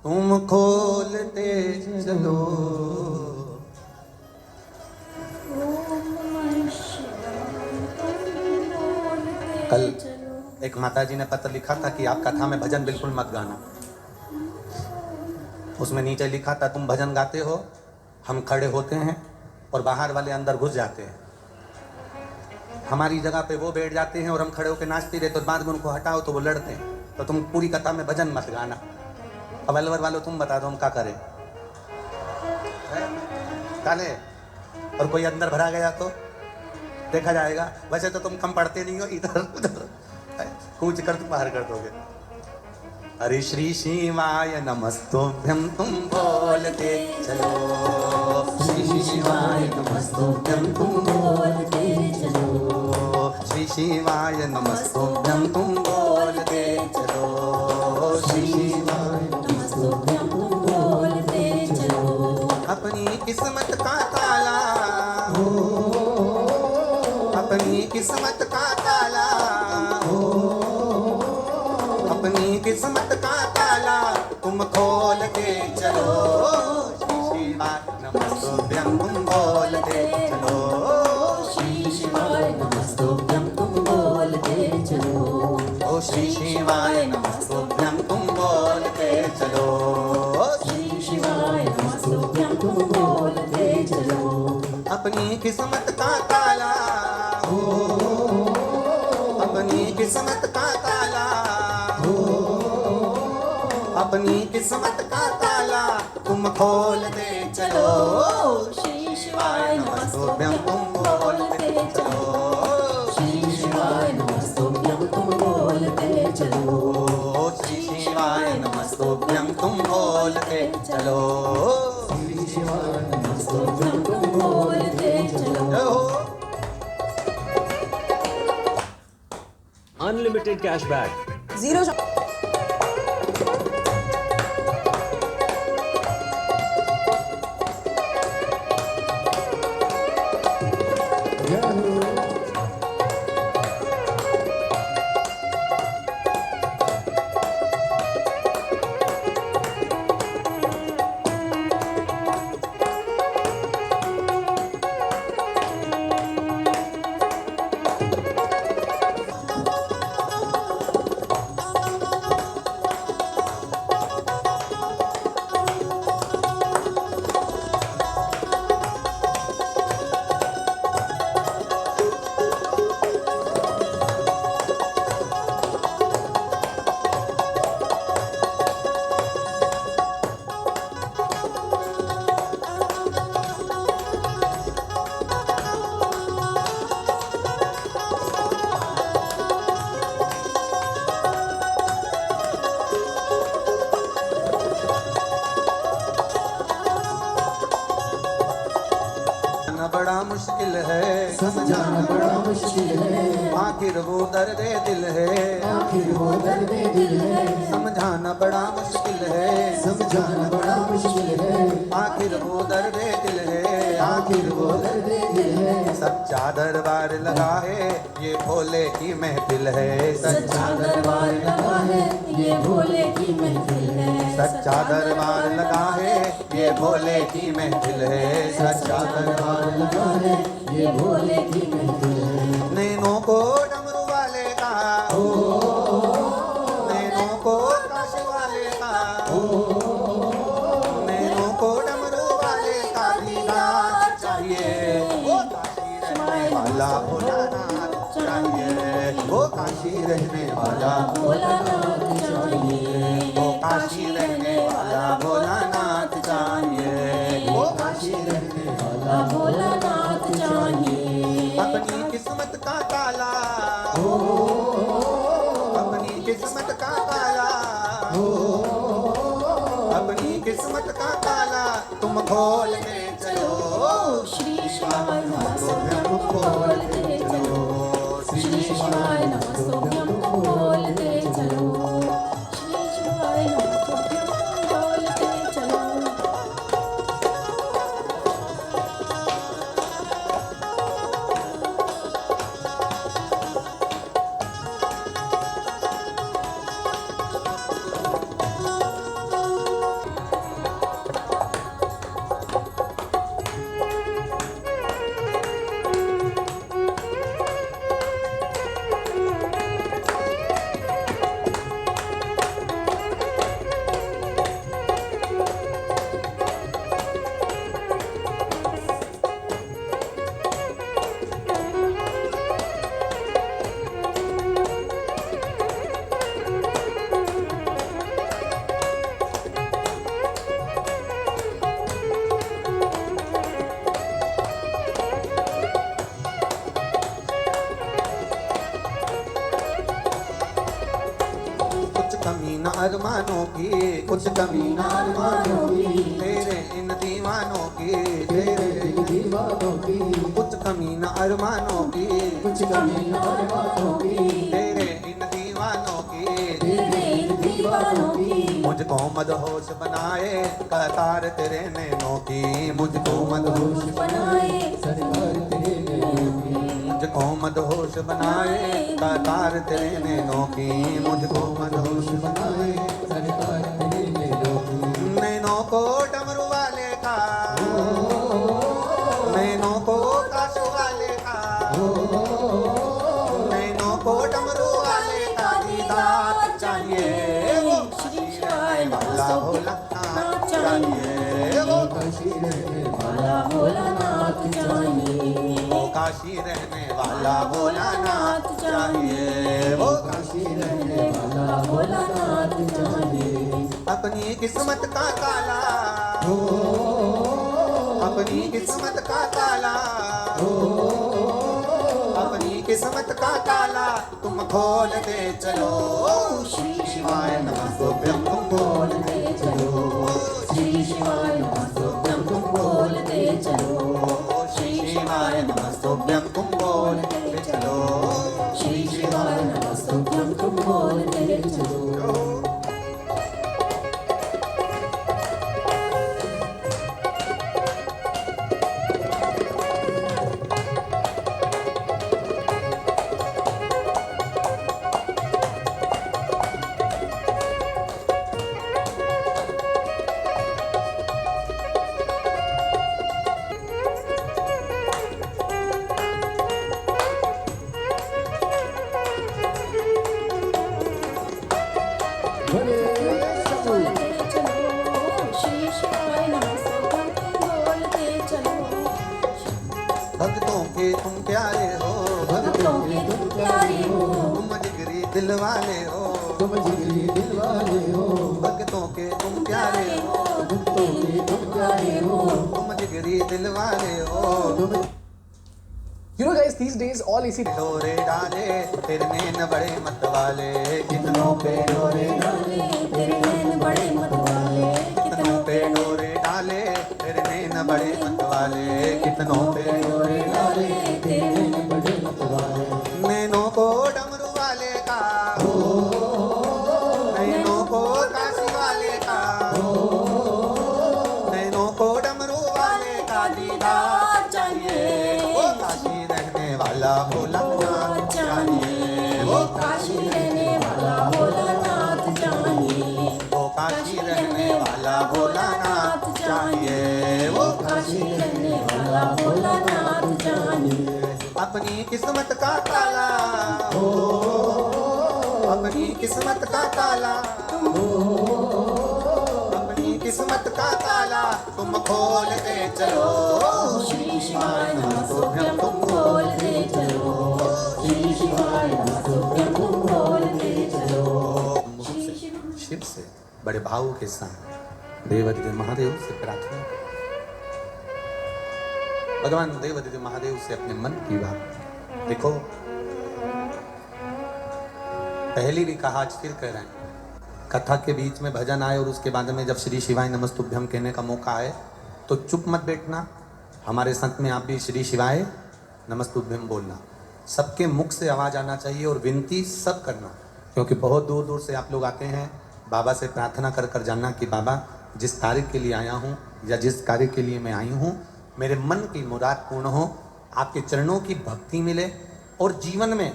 तुम खोलते चलो। कल एक माताजी ने पत्र लिखा था कि आप कथा में भजन बिल्कुल मत गाना। उसमें नीचे लिखा था तुम भजन गाते हो, हम खड़े होते हैं और बाहर वाले अंदर घुस जाते हैं। हमारी जगह पे वो बैठ जाते हैं और हम खड़े होकर नाचते रहते, तो बाद में उनको हटाओ तो वो लड़ते हैं। तो तुम पूरी कथा में भजन मत गाना। अब अलवर वालों तुम बता दो हम क्या करें? काले और कोई अंदर भरा गया तो देखा जाएगा। वैसे तो तुम कम पढ़ते नहीं हो, इधर उधर कूच कर तुम बाहर कर दोगे। हरे श्री शिवाय नमस्तुभ्यं तुम बोलते चलो, श्री शिवाय नमस्तुभ्यं तुम बोलते चलो, श्री शिवाय नमस्तुभ्यं तुम बोलते चलो, श्री शिवाय नमस्तुभ्यं तुम बोलते चलो। अपनी किस्मत का ताला, अपनी किस्मत का ताला, अपनी किस्मत का ताला तुम खोल के चलो, श्री शिवाय नमस्तुभ्यं तुम बोलते चलो, श्री शिवाय नमस्तुभ्यं तुम बोलते चलो, ओ श्री शिवाय नमस्तुभ्यं तुम बोलते चलो, श्री शिवाय नमस्तुभ्यं तुम बोलते चलो। अपनी किस्मत का ताला, अपनी किस्मत का ताला, अपनी किस्मत का ताला तुम खोल दे चलो, श्री शिवाय नमस्तुभ्यं तुम बोलते चलो, श्री शिवाय नमस्तुभ्यं तुम बोलते चलो, श्री शिवाय नमस्तुभ्यं तुम बोलते चलो, श्री शिवाय नमस्तुभ्यं तुम बोलते चलो। Unlimited cashback. Zero. बड़ा मुश्किल है, समझाना बड़ा मुश्किल है, आखिर वो दर्द दिल है, आखिर वो दर्द दिल है, समझाना बड़ा मुश्किल है, समझाना बड़ा मुश्किल है, आखिर वो दर्द दिल है, आखिर वो दर्द दिल है। सच्चा दरबार लगा है ये भोले की महफिल है, सच्चा दरबार लगा है ये भोले की महफिल है, सच्चा दरबार लगा है ये भोले की महफिल है, सच्चा दरबार लगा है ये भोले की महफिल है। नैनों को डमरू वाले का, नैनों को काश वाले का, नैनों को डमरू वाले का दीदार चाहिए, वो काशी रहने वाला भोलानाथ चाहिए, वो काशी रहने वाला भोलानाथ चाहिए, वो काशी रहने वाला भोलानाथ चाहिए, वो काशी रहने वाला भोलानाथ चाहिए। अपनी किस्मत का ताला, अपनी किस्मत का ताला, अपनी किस्मत का ताला तुम खोल के चलो, श्री शिवाय नमस्तुभ्यं तुम बोलते चलो, श्री शिवाय नमस्तुभ्यं तुम बोलते चलो, श्री शिवाय नमस्तुभ्यं तुम बोलते चलो। कमी न अरमानों की, कुछ कमी न अरमानों की, तेरे इन दीवानों की, तेरे इन दीवानों की, कुछ कमी न अरमानों की, कुछ कमी न अरमानों की, तेरे इन दीवानों की, तेरे इन दीवानों की, मुझको मदहोश बनाए कतार तेरे नैनों की, मुझको मदहोश बनाए सरकार तेरे नैनों की, मुझको मदहोश बनाए कतार तेरे नैनों की, मुझको मदहोश बनाए सरकार तेरे नैनों की। नैनों को डमरू वाले का, नैनों को काशू वाले का, नैनों को डमरू वाले का दीदार चाहिए, वो श्री शिवाय वाला भोलानाथ चाहिए, वो काशी रहने वाला भोलानाथ चाहिए, वो काशी रहने वाला भोलानाथ चाहिए, वो काशी रहने वाला भोलानाथ चाहिए, अपनी किस्मत का ताला, अपनी किस्मत का ताला, अपनी किस्मत का ताला तुम खोल दे चलो, श्री शिवाय नमस्तुभ्यं तुम बोल दे चलो, श्री शिवाय नमस्तुभ्यं तुम बोल दे चलो, श्री शिवाय नमस्तुभ्यं तुम बोल दे चलो, श्री शिवाय नमस्तुभ्यं तुम बोल दे चलो। बोले शंभू। बोलते चलो, श्री शिवाय नमस्तुभ्यं तुम बोलते चलो, भक्तों के तुम प्यारे हो, भक्तों के तुम प्यारे हो, तुम जिगरी दिल वाले हो, तुम जिगरी दिल वाले हो, भक्तों के तुम प्यारे हो, भक्तों के तुम प्यारे हो, तुम जिगरी दिल वाले हो, तुम You know guys, these days all AC डोरे डाले तेरे नैन बड़े मत वाले, कितनों पे डोरे डाले तेरे नैन बड़े मत वाले, कितनों पे डोरे डाले तेरे नैन बड़े मत वाले, कितनों पे डोरे डाले तेरे नैन बड़े मत वाले, नैनों को डमरू वाले का, नैनों को काशी वाले का, नैनों को डमरू वाले का दीदार चाहिए, वो काशी रहने वाला भोलानाथ चाहिए, वो काशी रहने वाला भोलानाथ चाहिए, वो काशी रहने वाला भोलानाथ चाहिए, वो काशी रहने वाला भोलानाथ चाहिए, अपनी किस्मत का ताला, अपनी किस्मत का ताला, अपनी किस्मत का ताला तुम खोल दे चलो, श्री शिवाय नमस्तुभ्यं तुम बोल दे चलो, श्री शिवाय नमस्तुभ्यं तुम बोल दे चलो, श्री शिवाय शिव से बड़े भाव के साथ देवादिदेव महादेव से प्रार्थना, भगवान देवादिदेव महादेव से अपने मन की बात देखो। पहले भी कहा, आज फिर कह रहे हैं, कथा के बीच में भजन आए और उसके बाद में जब श्री शिवाय नमस्तुभ्यम कहने का मौका आए तो चुप मत बैठना। हमारे संत में आप भी श्री शिवाय नमस्तुभ्यम बोलना, सबके मुख से आवाज़ आना चाहिए और विनती सब करना, क्योंकि बहुत दूर दूर से आप लोग आते हैं बाबा से प्रार्थना कर कर जानना कि बाबा जिस कार्य के लिए आया हूँ या जिस कार्य के लिए मैं आई हूँ, मेरे मन की मुराद पूर्ण हो, आपके चरणों की भक्ति मिले और जीवन में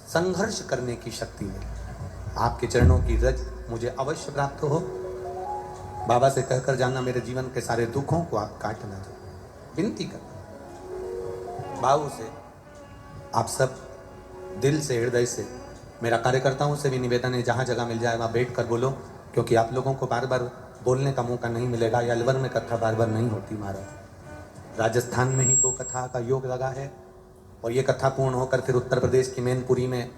संघर्ष करने की शक्ति मिले, आपके चरणों की रज मुझे अवश्य प्राप्त हो। बाबा से कहकर जानना मेरे जीवन के सारे दुखों को आप काटना दो, विनती कर भाव से। आप सब दिल से हृदय से, मेरा कार्यकर्ताओं से भी निवेदन है, जहाँ जगह मिल जाए वहाँ बैठ कर बोलो, क्योंकि आप लोगों को बार बार बोलने का मौका नहीं मिलेगा। या अलवर में कथा बार बार नहीं होती महाराज, राजस्थान में ही 2 कथा का योग लगा है और ये कथा पूर्ण होकर फिर उत्तर प्रदेश की मैनपुरी में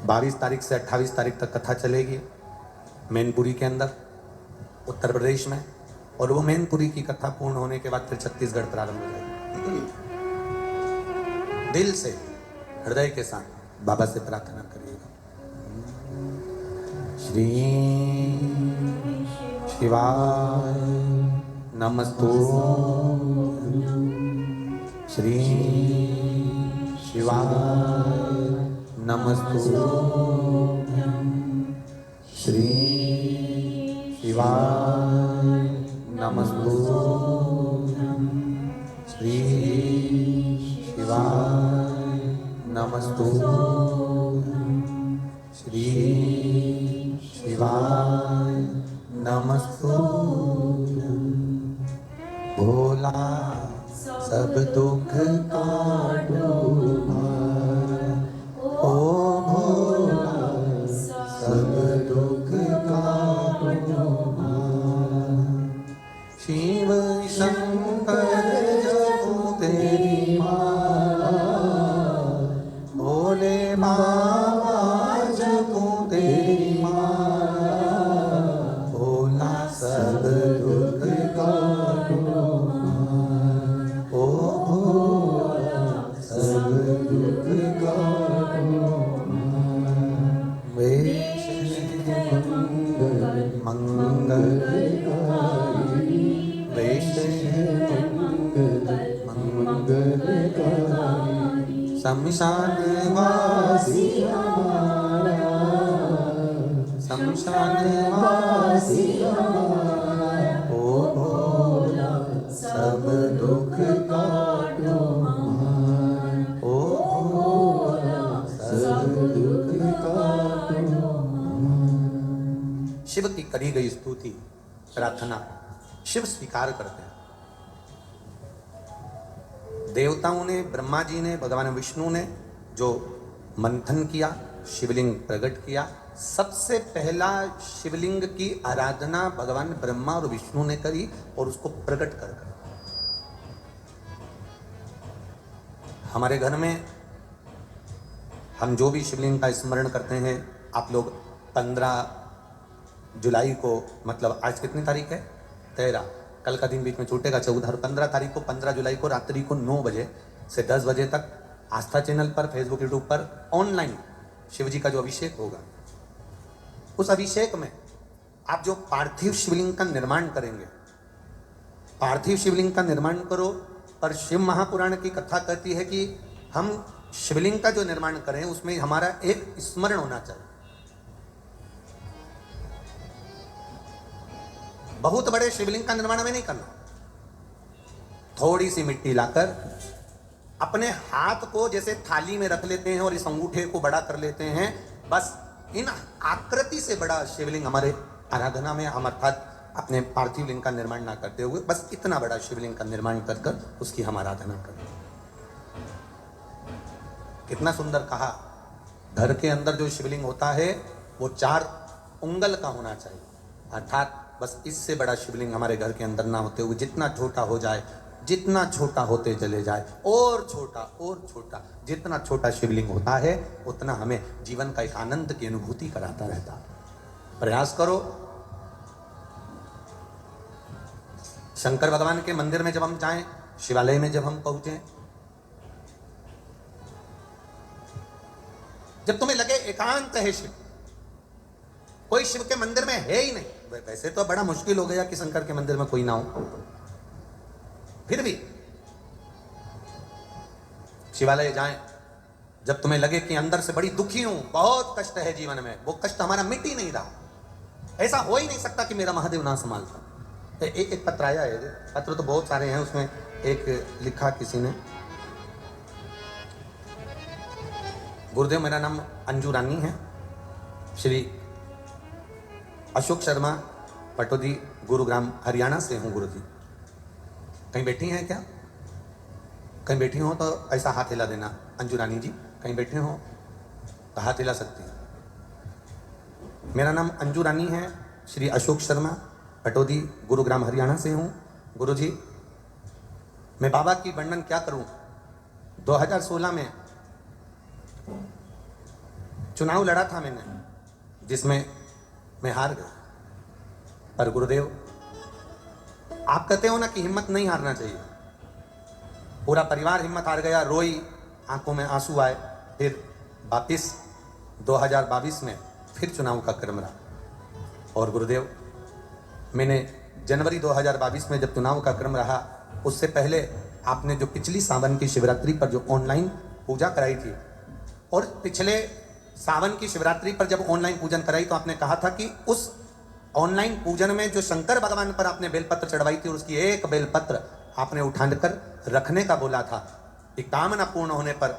22 तारीख से 28 तारीख तक कथा चलेगी मैनपुरी के अंदर उत्तर प्रदेश में, और वो मैनपुरी की कथा पूर्ण होने के बाद फिर छत्तीसगढ़ प्रारंभ हो जाएगी। दिल से हृदय के साथ बाबा से प्रार्थना करिएगा। श्री शिवाय नमस्तुभ्यं। श्री शिवाय नमस्तुभ्यं। श्री शिवाय नमस्तुभ्यं। श्री शिवाय नमस्तुभ्यं। श्री शिवाय नमस्तुभ्यं। भोला सब दुख काटो भार, ओ भोला सब दुख काटो भार। शिव शंकर जपो तेरी माला, भोले बाबा जपो तेरी माला। भोला सब दुख काटो भार, ओ भोला सब दुख काटो भार। वेश मंगलकारी, वेश मंगलकारी। शमशान वासी हमारा, शमशान वासी हमारा। ओ भोला सब दुख काटो भार, ओ भोला सब दुख काटो भार। शिव की करी गई स्तुति प्रार्थना शिव स्वीकार करते हैं। देवताओं ने, ब्रह्मा जी ने, भगवान विष्णु ने जो मंथन किया, शिवलिंग प्रकट किया, सबसे पहला शिवलिंग की आराधना भगवान ब्रह्मा और विष्णु ने करी और उसको प्रकट कर। हमारे घर में हम जो भी शिवलिंग का स्मरण करते हैं, आप लोग 15 जुलाई को, मतलब आज कितनी तारीख है? 13, कल का दिन बीच में छूटेगा 14 और 15 तारीख को, 15 जुलाई को रात्रि को 9 बजे से 10 बजे तक आस्था चैनल पर, फेसबुक, यूट्यूब पर ऑनलाइन शिव जी का जो अभिषेक होगा, उस अभिषेक में आप जो पार्थिव शिवलिंग का निर्माण करेंगे, पार्थिव शिवलिंग का निर्माण करो। पर शिव महापुराण की कथा कहती है कि हम शिवलिंग का जो निर्माण करें उसमें हमारा एक स्मरण होना चाहिए। बहुत बड़े शिवलिंग का निर्माण हमें नहीं करना। थोड़ी सी मिट्टी लाकर अपने हाथ को जैसे थाली में रख लेते हैं और इस अंगूठे को बड़ा कर लेते हैं, बस इन आकृति से बड़ा शिवलिंग हमारे आराधना में, हम अर्थात अपने पार्थिव लिंग का निर्माण ना करते हुए बस इतना बड़ा शिवलिंग का निर्माण कर कर उसकी हम आराधना करें। कितना सुंदर कहा। घर के अंदर जो शिवलिंग होता है वो 4 उंगल का होना चाहिए, अर्थात बस इससे बड़ा शिवलिंग हमारे घर के अंदर ना होते हुए जितना छोटा हो जाए, जितना छोटा होते चले जाए, और छोटा, जितना छोटा शिवलिंग होता है उतना हमें जीवन का एक आनंद की अनुभूति कराता रहता। प्रयास करो। शंकर भगवान के मंदिर में जब हम जाएं, शिवालय में जब हम पहुंचे, जब तुम्हें लगे एकांत है शिव, कोई शिव के मंदिर में है ही नहीं, वैसे तो बड़ा मुश्किल हो गया कि शंकर के मंदिर में कोई ना हो, फिर भी शिवालय जाएं, जब तुम्हें लगे कि अंदर से बड़ी दुखी हूं, बहुत कष्ट है जीवन में, वो कष्ट हमारा मिट ही नहीं रहा, ऐसा हो ही नहीं सकता कि मेरा महादेव ना संभालता। एक पत्र आया है, पत्र तो बहुत सारे हैं, उसमें एक लिखा किसी ने, गुरुदेव मेरा नाम अंजू रानी है, श्री अशोक शर्मा पटोदी, गुरुग्राम हरियाणा से हूँ गुरुजी। कहीं बैठी हैं क्या? कहीं बैठी हो तो ऐसा हाथ हिला देना। अंजू रानी जी कहीं बैठे हो तो हाथ हिला सकती हैं। मेरा नाम अंजू रानी है, श्री अशोक शर्मा पटोदी, गुरुग्राम हरियाणा से हूँ गुरुजी। मैं बाबा की वर्णन क्या करूँ। 2016 में चुनाव लड़ा था मैंने, जिसमें मैं हार गया, पर गुरुदेव आप कहते हो ना कि हिम्मत नहीं हारना चाहिए, पूरा परिवार हिम्मत हार गया, रोई, आंखों में आंसू आए। फिर वापिस 2022 में फिर चुनाव का क्रम रहा, और गुरुदेव, मैंने जनवरी 2022 में जब चुनाव का क्रम रहा, उससे पहले आपने जो पिछली सावन की शिवरात्रि पर जो ऑनलाइन पूजा कराई थी, और पिछले सावन की शिवरात्रि पर जब ऑनलाइन पूजन कराई तो आपने कहा था कि उस ऑनलाइन पूजन में जो शंकर भगवान पर आपने बेलपत्र चढ़वाई थी, और उसकी एक बेलपत्र आपने उठाकर रखने का बोला था कि कामना पूर्ण होने पर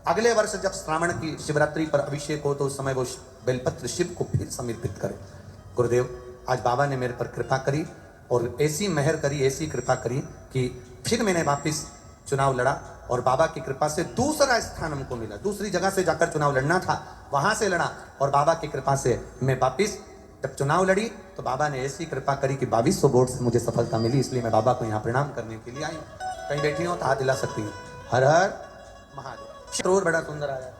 अगले वर्ष जब श्रावण की शिवरात्रि पर अभिषेक हो तो उस समय वो बेलपत्र शिव को फिर समर्पित करें। गुरुदेव, आज बाबा ने मेरे पर कृपा करी और ऐसी मेहर करी, ऐसी कृपा करी कि फिर मैंने वापस चुनाव लड़ा, और बाबा की कृपा से दूसरा स्थान हमको मिला। दूसरी जगह से जाकर चुनाव लड़ना था, वहां से लड़ा, और बाबा की कृपा से मैं वापस जब चुनाव लड़ी तो बाबा ने ऐसी कृपा करी कि 2200 वोट से मुझे सफलता मिली। इसलिए मैं बाबा को यहाँ प्रणाम करने के लिए आई हूँ। कहीं बैठी हो तो हाथ हिला सकती हूँ। हर हर महादेव। स्टोर बड़ा सुंदर आया।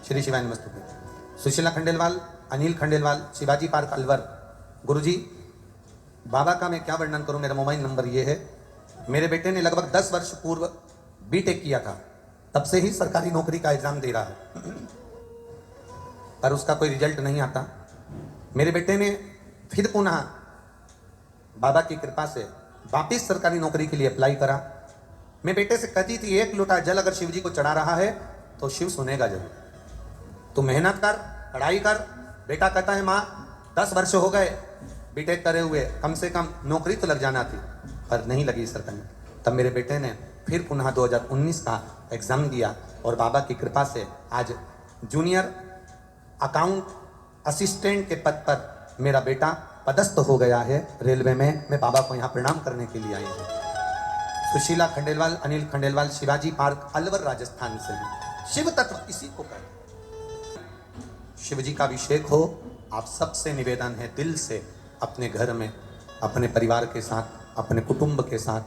श्री शिवाय नमस्तुभ्यं। सुशीला खंडेलवाल, अनिल खंडेलवाल, शिवाजी पार्क अलवर। गुरुजी, बाबा का मैं क्या वर्णन करूं। मेरा मोबाइल नंबर ये है। मेरे बेटे ने लगभग 10 वर्ष पूर्व बीटेक किया था, तब से ही सरकारी नौकरी का एग्जाम दे रहा है, पर उसका कोई रिजल्ट नहीं आता। मेरे बेटे ने फिर पुनः बाबा की कृपा से वापिस सरकारी नौकरी के लिए अप्लाई करा। मैं बेटे से कहती थी, एक लोटा जल अगर शिव जी को चढ़ा रहा है तो शिव सुनेगा जरूर, तू मेहनत कर, पढ़ाई कर। बेटा कहता है, माँ 10 वर्ष हो गए बीटेक करे हुए, कम से कम नौकरी तो लग जाना थी, पर नहीं लगी सरकारी। तब मेरे बेटे ने फिर पुनः 2019 का एग्जाम दिया, और बाबा की कृपा से आज जूनियर अकाउंट असिस्टेंट के पद पर मेरा बेटा पदस्थ हो गया है रेलवे में। मैं बाबा को यहाँ प्रणाम करने के लिए आई हूँ। सुशीला खंडेलवाल, अनिल खंडेलवाल, शिवाजी पार्क अलवर, राजस्थान से हैं। शिव तत्व इसी को कहते हैं। शिव जी का अभिषेक हो। आप सबसे निवेदन है, दिल से अपने घर में, अपने परिवार के साथ, अपने कुटुंब के साथ,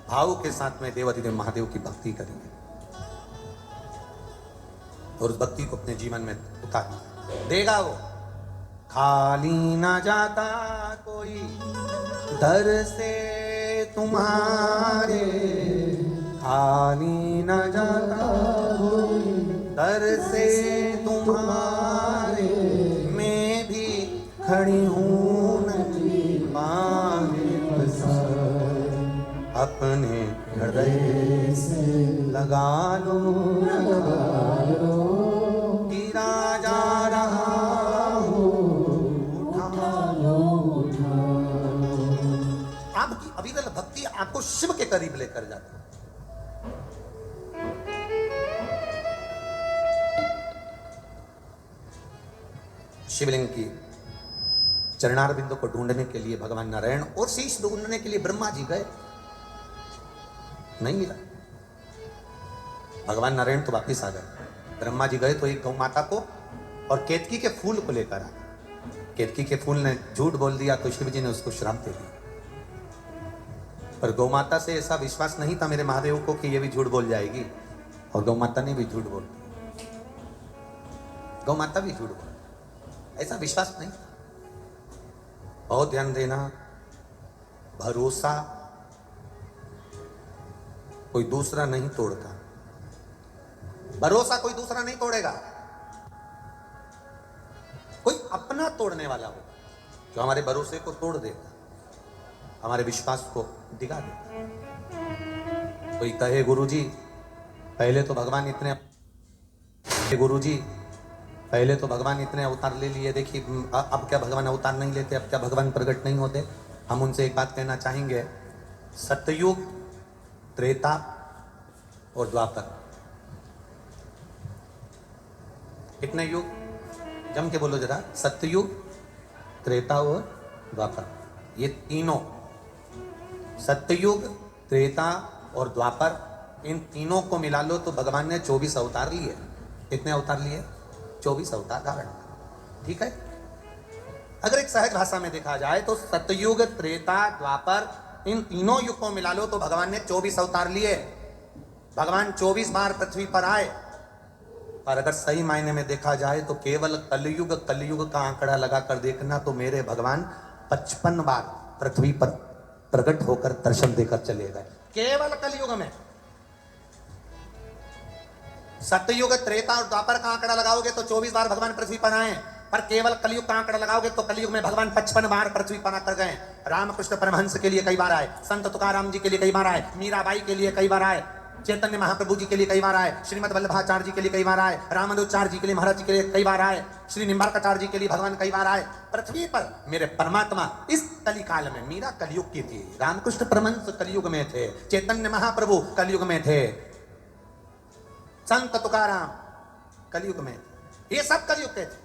भाव के साथ में देवाधिदेव महादेव की भक्ति करिए, और उस भक्ति को अपने जीवन में उतारिए। देगा वो। खाली ना जाता कोई दर से तुम्हारे, खाली ना जाता कोई दर से तुम्हारे, मैं भी खड़ी हूँ नदी मांगे पसार, अपने हृदय से लगा लो, गिरा जा रहा हो, उठा लो। आपकी अविरल भक्ति आपको शिव के करीब लेकर जाती है। शिवलिंग की चरणारविंदों को ढूंढने के लिए भगवान नारायण और शीश ढूंढने के लिए ब्रह्मा जी गए, नहीं मिला। भगवान नारायण तो वापिस आ गए। ब्रह्मा जी गए तो एक गौ माता को और केतकी के फूल को लेकर आए। केतकी के फूल ने झूठ बोल दिया तो शिव जी ने उसको श्राप दे दिया। पर गौ माता से ऐसा विश्वास नहीं था मेरे महादेव को कि ये भी झूठ बोल जाएगी, और गौ माता ने भी झूठ बोल दिया। गौ माता भी झूठ बोल, ऐसा विश्वास नहीं। बहुत ध्यान देना, भरोसा कोई दूसरा नहीं तोड़ता। भरोसा कोई दूसरा नहीं तोड़ेगा, कोई अपना तोड़ने वाला हो जो हमारे भरोसे को तोड़ देगा, हमारे विश्वास को दिखा देगा। कोई कहे गुरुजी पहले तो भगवान इतने, गुरुजी पहले तो भगवान इतने अवतार ले लिए, देखिए अब क्या भगवान अवतार नहीं लेते, अब क्या भगवान प्रकट नहीं होते। हम उनसे एक बात कहना चाहेंगे, सतयुग, त्रेता और द्वापर, कितने युग? जम के बोलो जरा। सतयुग, त्रेता और द्वापर, ये तीनों, सतयुग, त्रेता और द्वापर, इन तीनों को मिला लो तो भगवान ने 24 अवतार लिए। कितने अवतार लिए? 24 अवतार धारण। ठीक है। अगर एक सहज भाषा में देखा जाए तो सतयुग, त्रेता, द्वापर, इन तीनों युग को मिला लो तो भगवान ने 24 अवतार लिए। भगवान 24 बार पृथ्वी पर आए। पर अगर सही मायने में देखा जाए तो केवल कलयुग का आंकड़ा लगाकर देखना तो मेरे भगवान 55 बार पृथ्वी पर प्रकट होकर दर्शन देकर चले गए, केवल कलयुग में। सत्ययुग, त्रेता और द्वापर का आंकड़ा लगाओगे तो 24 बार भगवान पृथ्वी पर आए, पर केवल कलयुग का आंकड़ा लगाओगे तो कलयुग में भगवान 55 बार पृथ्वी पर आकर गए। रामकृष्ण परमहंस के लिए कई बार आए, संत तुकाराम जी के लिए कई बार आए, मीराबाई के लिए कई बार आए, चैतन्य महाप्रभु जी के लिए कई बार आए, श्रीमद वल्लभाचार्य जी के लिए कई बार आए, रामानुजाचार्य जी के लिए महाराज जी के लिए कई बार आए, श्री निम्बार्काचार्य जी के लिए भगवान कई बार आए। पृथ्वी पर मेरे परमात्मा इस कलिकाल में, मीरा कलयुग की थी, रामकृष्ण परमहंस कलयुग में थे, चैतन्य महाप्रभु कलयुग में थे, संत तुकाराम कलयुग में थे, ये सब कलयुग के थे।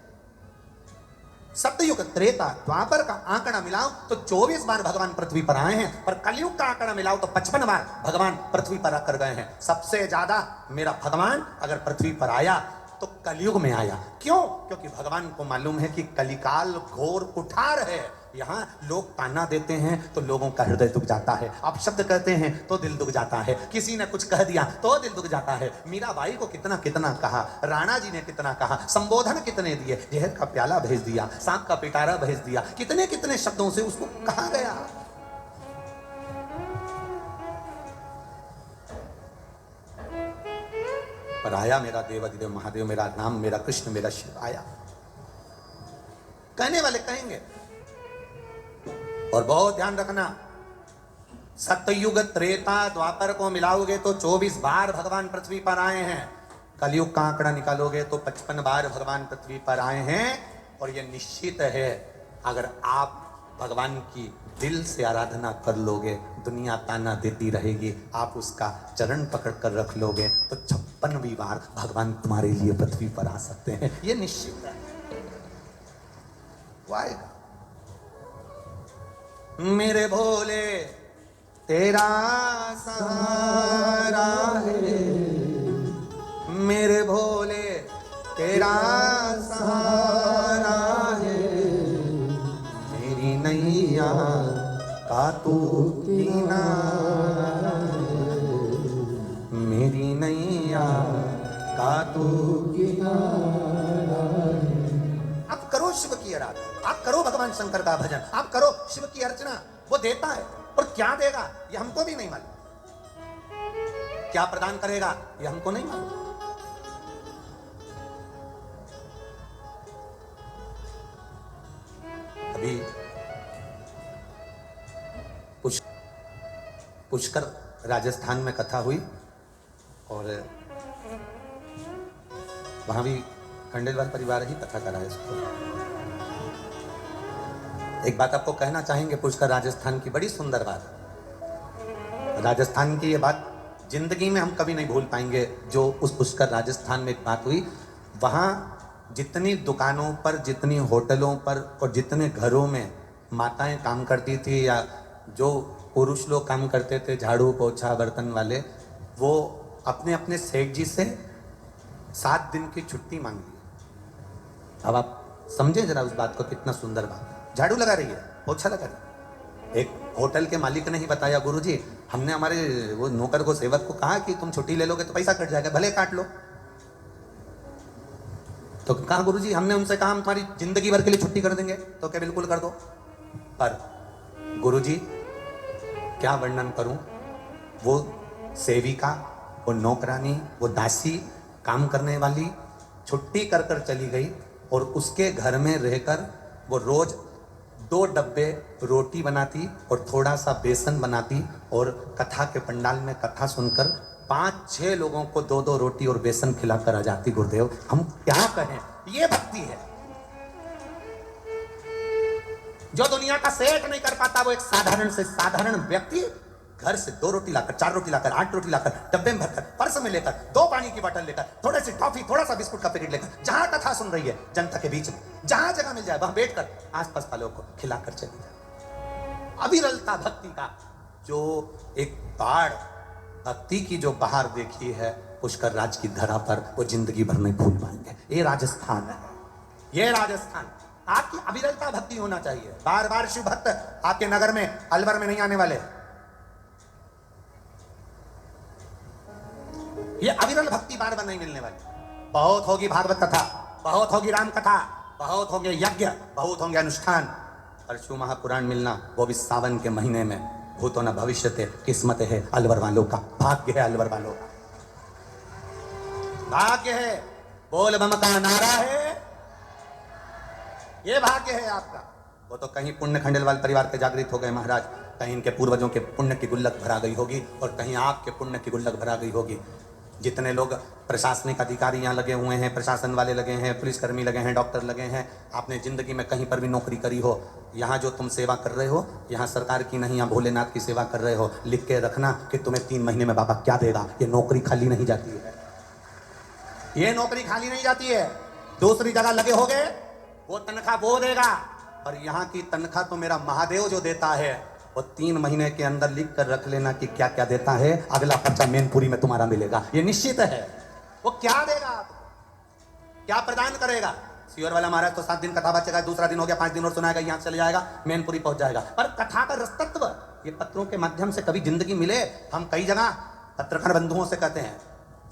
सत्ययुग, त्रेता, द्वापर का आंकड़ा मिलाओ तो 24 बार भगवान पृथ्वी पर आए हैं, पर कलयुग का आंकड़ा मिलाओ तो 55 बार भगवान पृथ्वी पर आकर गए हैं। सबसे ज्यादा मेरा भगवान अगर पृथ्वी पर आया तो कलयुग में आया। क्यों? क्योंकि भगवान को मालूम है कि कलिकाल घोर कुठार है। यहाँ लोग ताना देते हैं तो लोगों का हृदय दुख जाता है, अपशब्द कहते हैं तो दिल दुख जाता है, किसी ने कुछ कह दिया तो दिल दुख जाता है। मीराबाई को कितना कितना कहा, राणा जी ने कितना कहा, संबोधन कितने दिए, जहर का प्याला भेज दिया, सांप का पिटारा भेज दिया, कितने कितने शब्दों से उसको कहा गया। पर आया मेरा देवाधिदेव महादेव, मेरा राम, मेरा कृष्ण, मेरा शिव आया। कहने वाले कहेंगे, और बहुत ध्यान रखना, सत्ययुग, त्रेता, द्वापर को मिलाओगे तो 24 बार भगवान पृथ्वी पर आए हैं। कलयुग का आंकड़ा निकालोगे तो 55 बार भगवान पृथ्वी पर आए हैं। और यह निश्चित है, अगर आप भगवान की दिल से आराधना कर लोगे, दुनिया ताना देती रहेगी, आप उसका चरण पकड़ कर रख लोगे तो 56वीं बार भगवान तुम्हारे लिए पृथ्वी पर आ सकते हैं। यह निश्चित है, वो आएगा। मेरे भोले तेरा सहारा है, मेरे भोले तेरा सहारा है, मेरी नैया का तू किनारा है, मेरी नैया का तू किनारा है। आप करो शिव की आराधना, आप करो भगवान शंकर का भजन, आप करो शिव की अर्चना, वो देता है। और क्या देगा ये हमको भी नहीं मालूम, क्या प्रदान करेगा ये हमको नहीं मालूम। अभी पुष्कर राजस्थान में कथा हुई और वहां भी खंडेलवाल परिवार ही कथा करा है इसको। एक बात आपको कहना चाहेंगे, पुष्कर राजस्थान की बड़ी सुंदर बात, राजस्थान की ये बात जिंदगी में हम कभी नहीं भूल पाएंगे। जो उस पुष्कर राजस्थान में एक बात हुई, वहाँ जितनी दुकानों पर, जितनी होटलों पर और जितने घरों में माताएं काम करती थी या जो पुरुष लोग काम करते थे, झाड़ू पोछा बर्तन वाले, वो अपने अपने सेठ जी से 7 दिन की छुट्टी मांग ली। अब आप समझे जरा उस बात को, कितना सुंदर बात। झाड़ू लगा रही है, पोछा लगा रही है। एक होटल के मालिक ने ही बताया, गुरुजी हमने हमारे वो नौकर को, सेवक को कहा कि तुम छुट्टी ले लोगे तो पैसा कट जाएगा, भले काट लो। तो कहा गुरुजी हमने उनसे कहा हम तुम्हारी जिंदगी भर के लिए छुट्टी कर देंगे, तो क्या बिल्कुल कर दो। पर गुरुजी क्या वर्णन करूं, वो सेविका, वो नौकरानी, वो दासी, काम करने वाली छुट्टी कर कर चली गई और उसके घर में रहकर वो रोज 2 डब्बे रोटी बनाती और थोड़ा सा बेसन बनाती और कथा के पंडाल में कथा सुनकर 5-6 लोगों को 2-2 रोटी और बेसन खिलाकर आ जाती। गुरुदेव हम क्या कहें, ये भक्ति है। जो दुनिया का सेठ नहीं कर पाता, वो एक साधारण से साधारण व्यक्ति घर से 2 रोटी लाकर, 4 रोटी लाकर, 8 रोटी लाकर, डब्बे में भरकर, पर्स में लेकर, 2 पानी की बोतल लेकर, थोड़ी सी टॉफी, थोड़ा सा बिस्कुट का पैकेट लेकर, जहां कथा सुन रही है जनता के बीच में, जहां जगह मिल जाए वहां बैठकर आसपास वालों को खिलाकर चली जाए। अविरलता भक्ति का जो एक बाढ़ भक्ति की जो बाहर देखी है पुष्कर राज की धरा पर, वो जिंदगी भर नहीं भूल पाएंगे। ये राजस्थान है, ये राजस्थान। आपकी अविरलता भक्ति होना चाहिए। बार बार शिव भक्त आपके नगर में, अलवर में नहीं आने वाले। ये अविरल भक्ति बार बार नहीं मिलने वाली। बहुत होगी भागवत कथा, बहुत होगी राम कथा, बहुत होंगे यज्ञ, बहुत होंगे अनुष्ठान, पर शिव महापुराण मिलना वो भी सावन के महीने में, भूतो न भविष्य थे, किस्मत है अलवर वालों का, भाग्य है अलवर वालों का। भाग्य है, बोल बम का नारा है, ये भाग्य है आपका। वो तो कहीं पुण्य खंडेलवाल परिवार के जागृत हो गए महाराज, कहीं इनके पूर्वजों के पुण्य की गुल्लक भरा गई होगी और कहीं आपके पुण्य की गुल्लक भरा गई होगी। जितने लोग प्रशासनिक अधिकारी यहाँ लगे हुए हैं, प्रशासन वाले लगे हैं, पुलिसकर्मी लगे हैं, डॉक्टर लगे हैं, आपने जिंदगी में कहीं पर भी नौकरी करी हो, यहाँ जो तुम सेवा कर रहे हो, यहाँ सरकार की नहीं, यहाँ भोलेनाथ की सेवा कर रहे हो, लिख के रखना कि तुम्हें 3 महीने में बाबा क्या देगा। ये नौकरी खाली नहीं जाती है, ये नौकरी खाली नहीं जाती है। दूसरी जगह लगे होगे, वो तनख्वाह वो देगा, और यहाँ की तनख्वाह तो मेरा महादेव जो देता है, वो 3 महीने के अंदर लिख कर रख लेना कि क्या क्या देता है। अगला पर्चा मैनपुरी में तुम्हारा मिलेगा, ये निश्चित है। वो क्या देगा, क्या प्रदान करेगा। सीवर वाला महाराज तो 7 दिन कथा बचेगा, दूसरा दिन हो गया, 5 दिन और सुनाएगा, यहाँ चले जाएगा, मैनपुरी पहुंच जाएगा। पर कथा का रसतत्व ये पत्रों के माध्यम से कभी जिंदगी मिले। हम कई जगह पत्रकार बंधुओं से कहते हैं,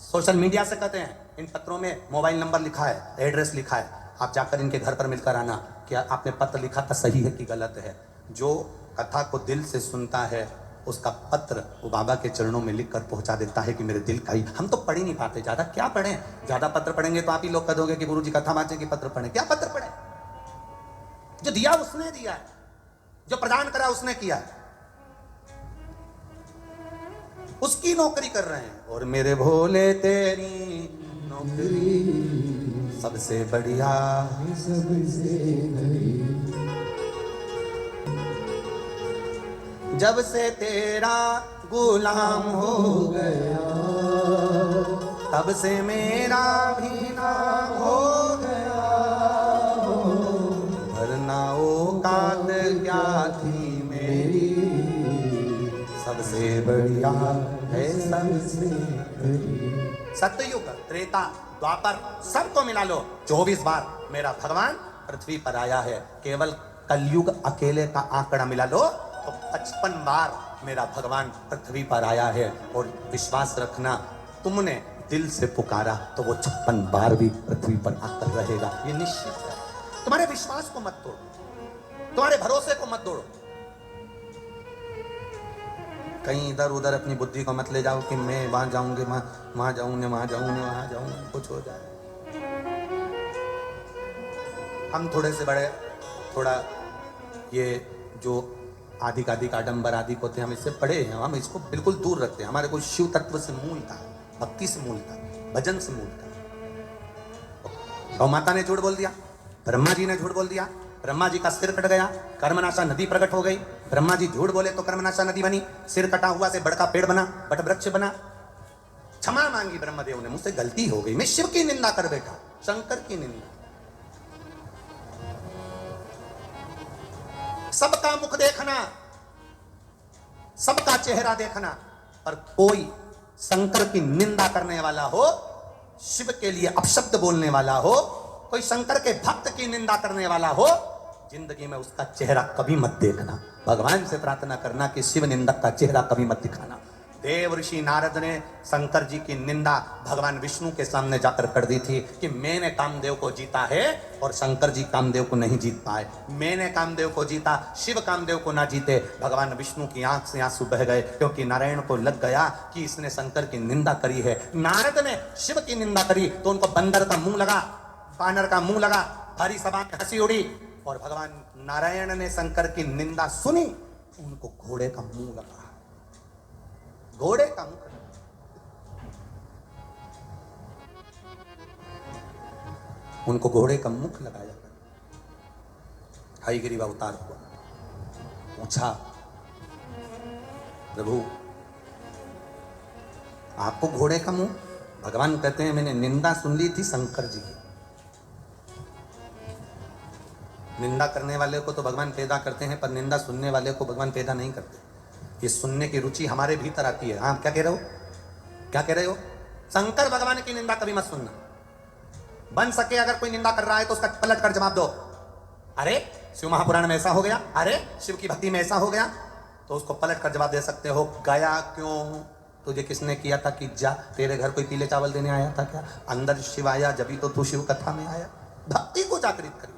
सोशल मीडिया से कहते हैं, इन पत्रों में मोबाइल नंबर लिखा है, एड्रेस लिखा है, आप जाकर इनके घर पर मिलकर आना, क्या आपने पत्र लिखा था सही है कि गलत है। जो कथा को दिल से सुनता है, उसका पत्र वो बाबा के चरणों में लिख कर पहुंचा देता है कि मेरे दिल का ही। हम तो पढ़ ही नहीं पाते, ज्यादा क्या पढ़ें, ज्यादा पत्र पढ़ेंगे तो आप ही लोग कह दोगे कि गुरुजी कथा वाचें कि पत्र पढ़ें। क्या पत्र पढ़ें, जो दिया उसने दिया है, जो प्रदान करा उसने किया है, उसकी नौकरी कर रहे हैं। और मेरे भोले तेरी नौकरी सबसे बढ़िया, जब से तेरा गुलाम हो गया, तब से मेरा भी नाम हो गया। वरना औकात क्या थी मेरी, सबसे बढ़िया है सबसे बढ़िया। सतयुग, त्रेता, द्वापर सबको मिला लो, 24 बार मेरा भगवान पृथ्वी पर आया है। केवल कलयुग अकेले का आंकड़ा मिला लो तो 55 बार मेरा भगवान पृथ्वी पर आया है। और विश्वास रखना, तुमने दिल से पुकारा तो वो 56 बार भी पृथ्वी पर आकर रहेगा, ये निश्चित है। तुम्हारे विश्वास को मत तोड़ो, तुम्हारे भरोसे को मत तोड़ो। कहीं इधर उधर अपनी बुद्धि को मत ले जाओ कि मैं वहां जाऊंगे, वहां जाऊंगे, वहां जाऊंगे, वहां जाऊंगे, कुछ हो जाए। हम थोड़े से बड़े, थोड़ा ये जो आधिकाधिक आडंबर आदि को थे, हम इससे पढ़े हैं, हम इसको बिल्कुल दूर रखते हैं। हमारे को शिव तत्व से मूल था, भक्ति से मूल था, भजन से मूल था। गौ माता ने झूठ बोल दिया, ब्रह्मा जी ने झूठ बोल दिया, ब्रह्मा जी का सिर कट गया, कर्मनाशा नदी प्रकट हो गई। ब्रह्मा जी झूठ बोले तो कर्मनाशा नदी बनी, सिर कटा हुआ से बड़का पेड़ बना, बट वृक्ष बना। क्षमा मांगी ब्रह्मदेव ने, मुझसे गलती हो गई, मैं शिव की निंदा कर बैठा, शंकर की निंदा। सबका मुख देखना, सबका चेहरा देखना, पर कोई शंकर की निंदा करने वाला हो, शिव के लिए अपशब्द बोलने वाला हो, कोई शंकर के भक्त की निंदा करने वाला हो, जिंदगी में उसका चेहरा कभी मत देखना। भगवान से प्रार्थना करना कि शिव निंदक का चेहरा कभी मत दिखाना। देव ऋषि नारद ने शंकर जी की निंदा भगवान विष्णु के सामने जाकर कर दी थी कि मैंने कामदेव को जीता है और शंकर जी कामदेव को नहीं जीत पाए। मैंने कामदेव को जीता, शिव कामदेव को ना जीते। भगवान विष्णु की आंख से आंसू बह गए, क्योंकि नारायण को लग गया कि इसने शंकर की निंदा करी है। नारद ने शिव की निंदा करी तो उनको बंदर का मुंह लगा, बानर का मुंह लगा, भारी सभा में हंसी उड़ी। और भगवान नारायण ने शंकर की निंदा सुनी, उनको घोड़े का मुंह लगा, घोड़े का मुख। उनको घोड़े का मुख लगाया, हयग्रीव अवतार हुआ, पूछा प्रभु आपको घोड़े का मुंह? भगवान कहते हैं मैंने निंदा सुन ली थी शंकर जी की। निंदा करने वाले को तो भगवान पैदा करते हैं, पर निंदा सुनने वाले को भगवान पैदा नहीं करते। ये सुनने की रुचि हमारे भीतर आती है। हाँ, क्या कह रहे हो, क्या कह रहे हो? शंकर भगवान की निंदा कभी मत सुनना। बन सके अगर कोई निंदा कर रहा है तो उसका पलट कर जवाब दो। अरे शिव महापुराण में ऐसा हो गया, अरे शिव की भक्ति में ऐसा हो गया, तो उसको पलट कर जवाब दे सकते हो। गया क्यों? तुझे किसने किया था कि जा? तेरे घर कोई पीले चावल देने आया था क्या? अंदर शिव आया, जब तो तू शिव कथा में आया। भक्ति को जागृत करिए।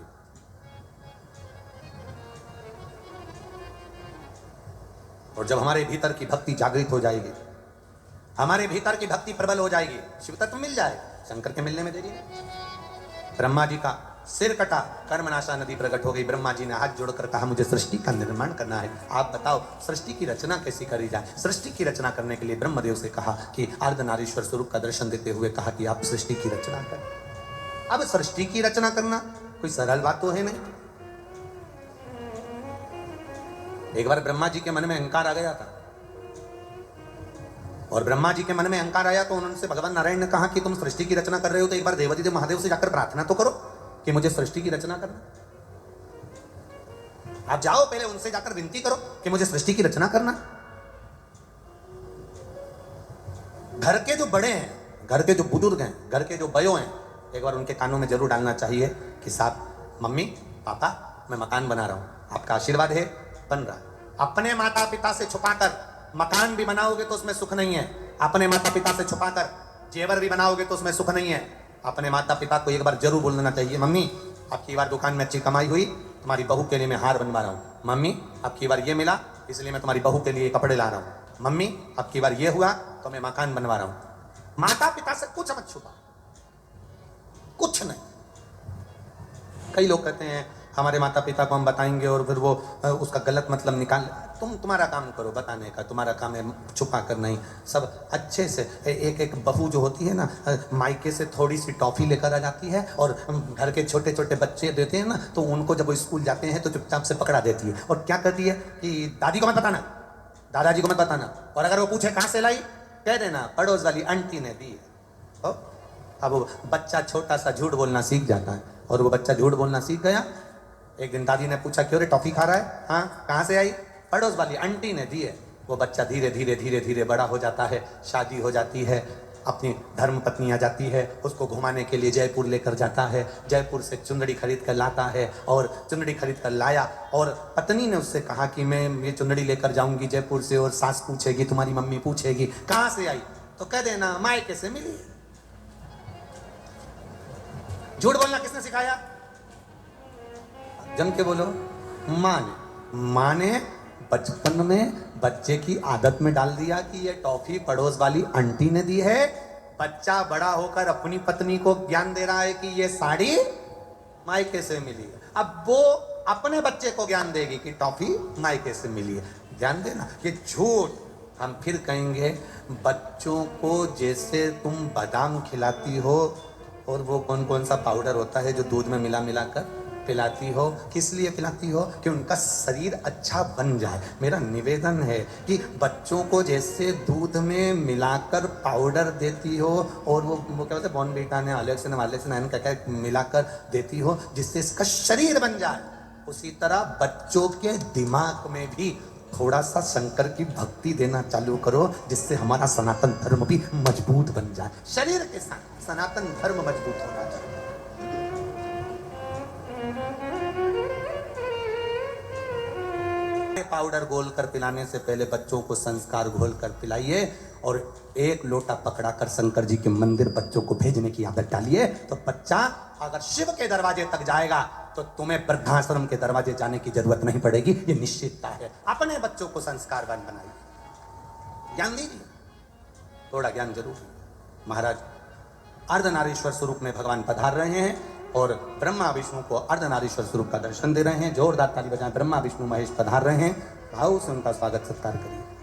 और जब हमारे भीतर की भक्ति जागृत हो जाएगी, हमारे भीतर की भक्ति प्रबल हो जाएगी, शिव तत्व मिल जाए, शंकर के मिलने में देरी नहीं। ब्रह्मा जी का सिर कटा, कर्मनाशा नदी प्रकट हो गई। ब्रह्मा जी ने हाथ जोड़कर कहा मुझे सृष्टि का निर्माण करना है, आप बताओ सृष्टि की रचना कैसी करी जाए। सृष्टि की रचना करने के लिए ब्रह्मदेव से कहा कि अर्धनारीश्वर स्वरूप का दर्शन देते हुए कहा कि आप सृष्टि की रचना करें। अब सृष्टि की रचना करना कोई सरल बात तो है नहीं। एक बार ब्रह्मा जी के मन में अहंकार आ गया था, और ब्रह्मा जी के मन में अहंकार आया तो उन्होंने भगवान नारायण ने कहा कि तुम सृष्टि की रचना कर रहे हो तो एक बार देवादिदेव महादेव से जाकर प्रार्थना तो करो कि मुझे सृष्टि की रचना करना। आप जाओ पहले उनसे जाकर विनती करो कि मुझे सृष्टि की रचना करना। घर के जो बड़े हैं, घर के जो बुजुर्ग हैं, घर के जो बयो हैं, एक बार उनके कानों में जरूर डालना चाहिए कि साहब मम्मी पापा मैं मकान बना रहा हूं, आपका आशीर्वाद है बन रहा। अपने माता पिता से छुपाकर मकान भी बनाओगे तो उसमें सुख नहीं है, अपने माता पिता से छुपाकर जेवर भी बनाओगे तो उसमें सुख नहीं है। अपने माता पिता को एक बार जरूर बोल देना चाहिए मम्मी आपकी बार दुकान में अच्छी कमाई हुई, तुम्हारी बहू के लिए मैं हार बनवा रहा हूँ। मम्मी आपकी बार ये मिला इसलिए मैं तुम्हारी बहू के लिए कपड़े ला रहा हूँ। मम्मी आपकी बार ये हुआ तो मैं मकान बनवा रहा हूँ। माता पिता से कुछ मत छुपा, कुछ नहीं। कई लोग कहते हैं हमारे माता पिता को हम बताएंगे और फिर वो उसका गलत मतलब निकाल। तुम्हारा काम करो बताने का, तुम्हारा काम है छुपा कर नहीं। सब अच्छे से एक बहू जो होती है ना, मायके से थोड़ी सी टॉफी लेकर आ जाती है और घर के छोटे छोटे बच्चे देते हैं ना, तो उनको जब वो स्कूल जाते हैं तो चुपचाप से पकड़ा देती है और क्या करती है कि दादी को मत बताना, दादाजी को मत बताना, और अगर वो पूछे कहाँ से लाई कह देना पड़ोस वाली आंटी ने दी है। अब वो बच्चा छोटा सा झूठ बोलना सीख जाता है, और वो बच्चा झूठ बोलना सीख गया। एक दिन दादी ने पूछा क्यों रे टॉफी खा रहा है? हाँ कहाँ से आई? पड़ोस वाली आंटी ने दी है। वो बच्चा धीरे धीरे धीरे धीरे बड़ा हो जाता है, शादी हो जाती है, अपनी धर्म पत्नी आ जाती है, उसको घुमाने के लिए जयपुर लेकर जाता है, जयपुर से चुंदड़ी खरीद कर लाता है, और चुंदड़ी खरीद कर लाया और पत्नी ने उससे कहा कि मैं ये चुंदड़ी लेकर जाऊंगी जयपुर से, और सास पूछेगी तुम्हारी मम्मी पूछेगी कहाँ से आई, तो कह देना मायके से मिली। झूठ बोलना किसने सिखाया? जम के बोलो। माँ ने बचपन में बच्चे की आदत में डाल दिया कि ये टॉफी पड़ोस वाली आंटी ने दी है। बच्चा बड़ा होकर अपनी पत्नी को ज्ञान दे रहा है कि ये साड़ी मायके से मिली है। अब वो अपने बच्चे को ज्ञान देगी कि टॉफी मायके से मिली है। ध्यान देना, ये झूठ हम फिर कहेंगे। बच्चों को जैसे तुम बादाम खिलाती हो और वो कौन कौन सा पाउडर होता है जो दूध में मिला मिलाकर पिलाती हो, किस लिए पिलाती हो? कि उनका शरीर अच्छा बन जाए। मेरा निवेदन है कि बच्चों को जैसे दूध में मिलाकर पाउडर देती हो, और वो क्या बोलते हैं बॉर्नवीटा ने अलेक्सन वालेक्सन क्या मिलाकर देती हो जिससे इसका शरीर बन जाए, उसी तरह बच्चों के दिमाग में भी थोड़ा सा शंकर की भक्ति देना चालू करो, जिससे हमारा सनातन धर्म भी मजबूत बन जाए। शरीर के साथ सनातन धर्म मजबूत होना चाहिए। पाउडर घोल कर पिलाने से पहले बच्चों को संस्कार घोल कर पिलाइए, और एक लोटा पकड़ाकर शंकर जी के मंदिर बच्चों को भेजने की आदत डालिए। तो बच्चा अगर शिव के दरवाजे तक जाएगा तो तुम्हें वृद्धाश्रम के दरवाजे जाने की जरूरत नहीं पड़ेगी, ये निश्चितता है। अपने बच्चों को संस्कारवान बनाइए, ज्ञान दीजिए, थोड़ा ज्ञान जरूर। महाराज अर्धनारीश्वर स्वरूप में भगवान पधार रहे हैं और ब्रह्मा विष्णु को अर्धनारीश्वर स्वरूप का दर्शन दे रहे हैं। जोरदार ताली बजाएं। ब्रह्मा विष्णु महेश पधार रहे हैं, भाव से उनका स्वागत सत्कार करिए।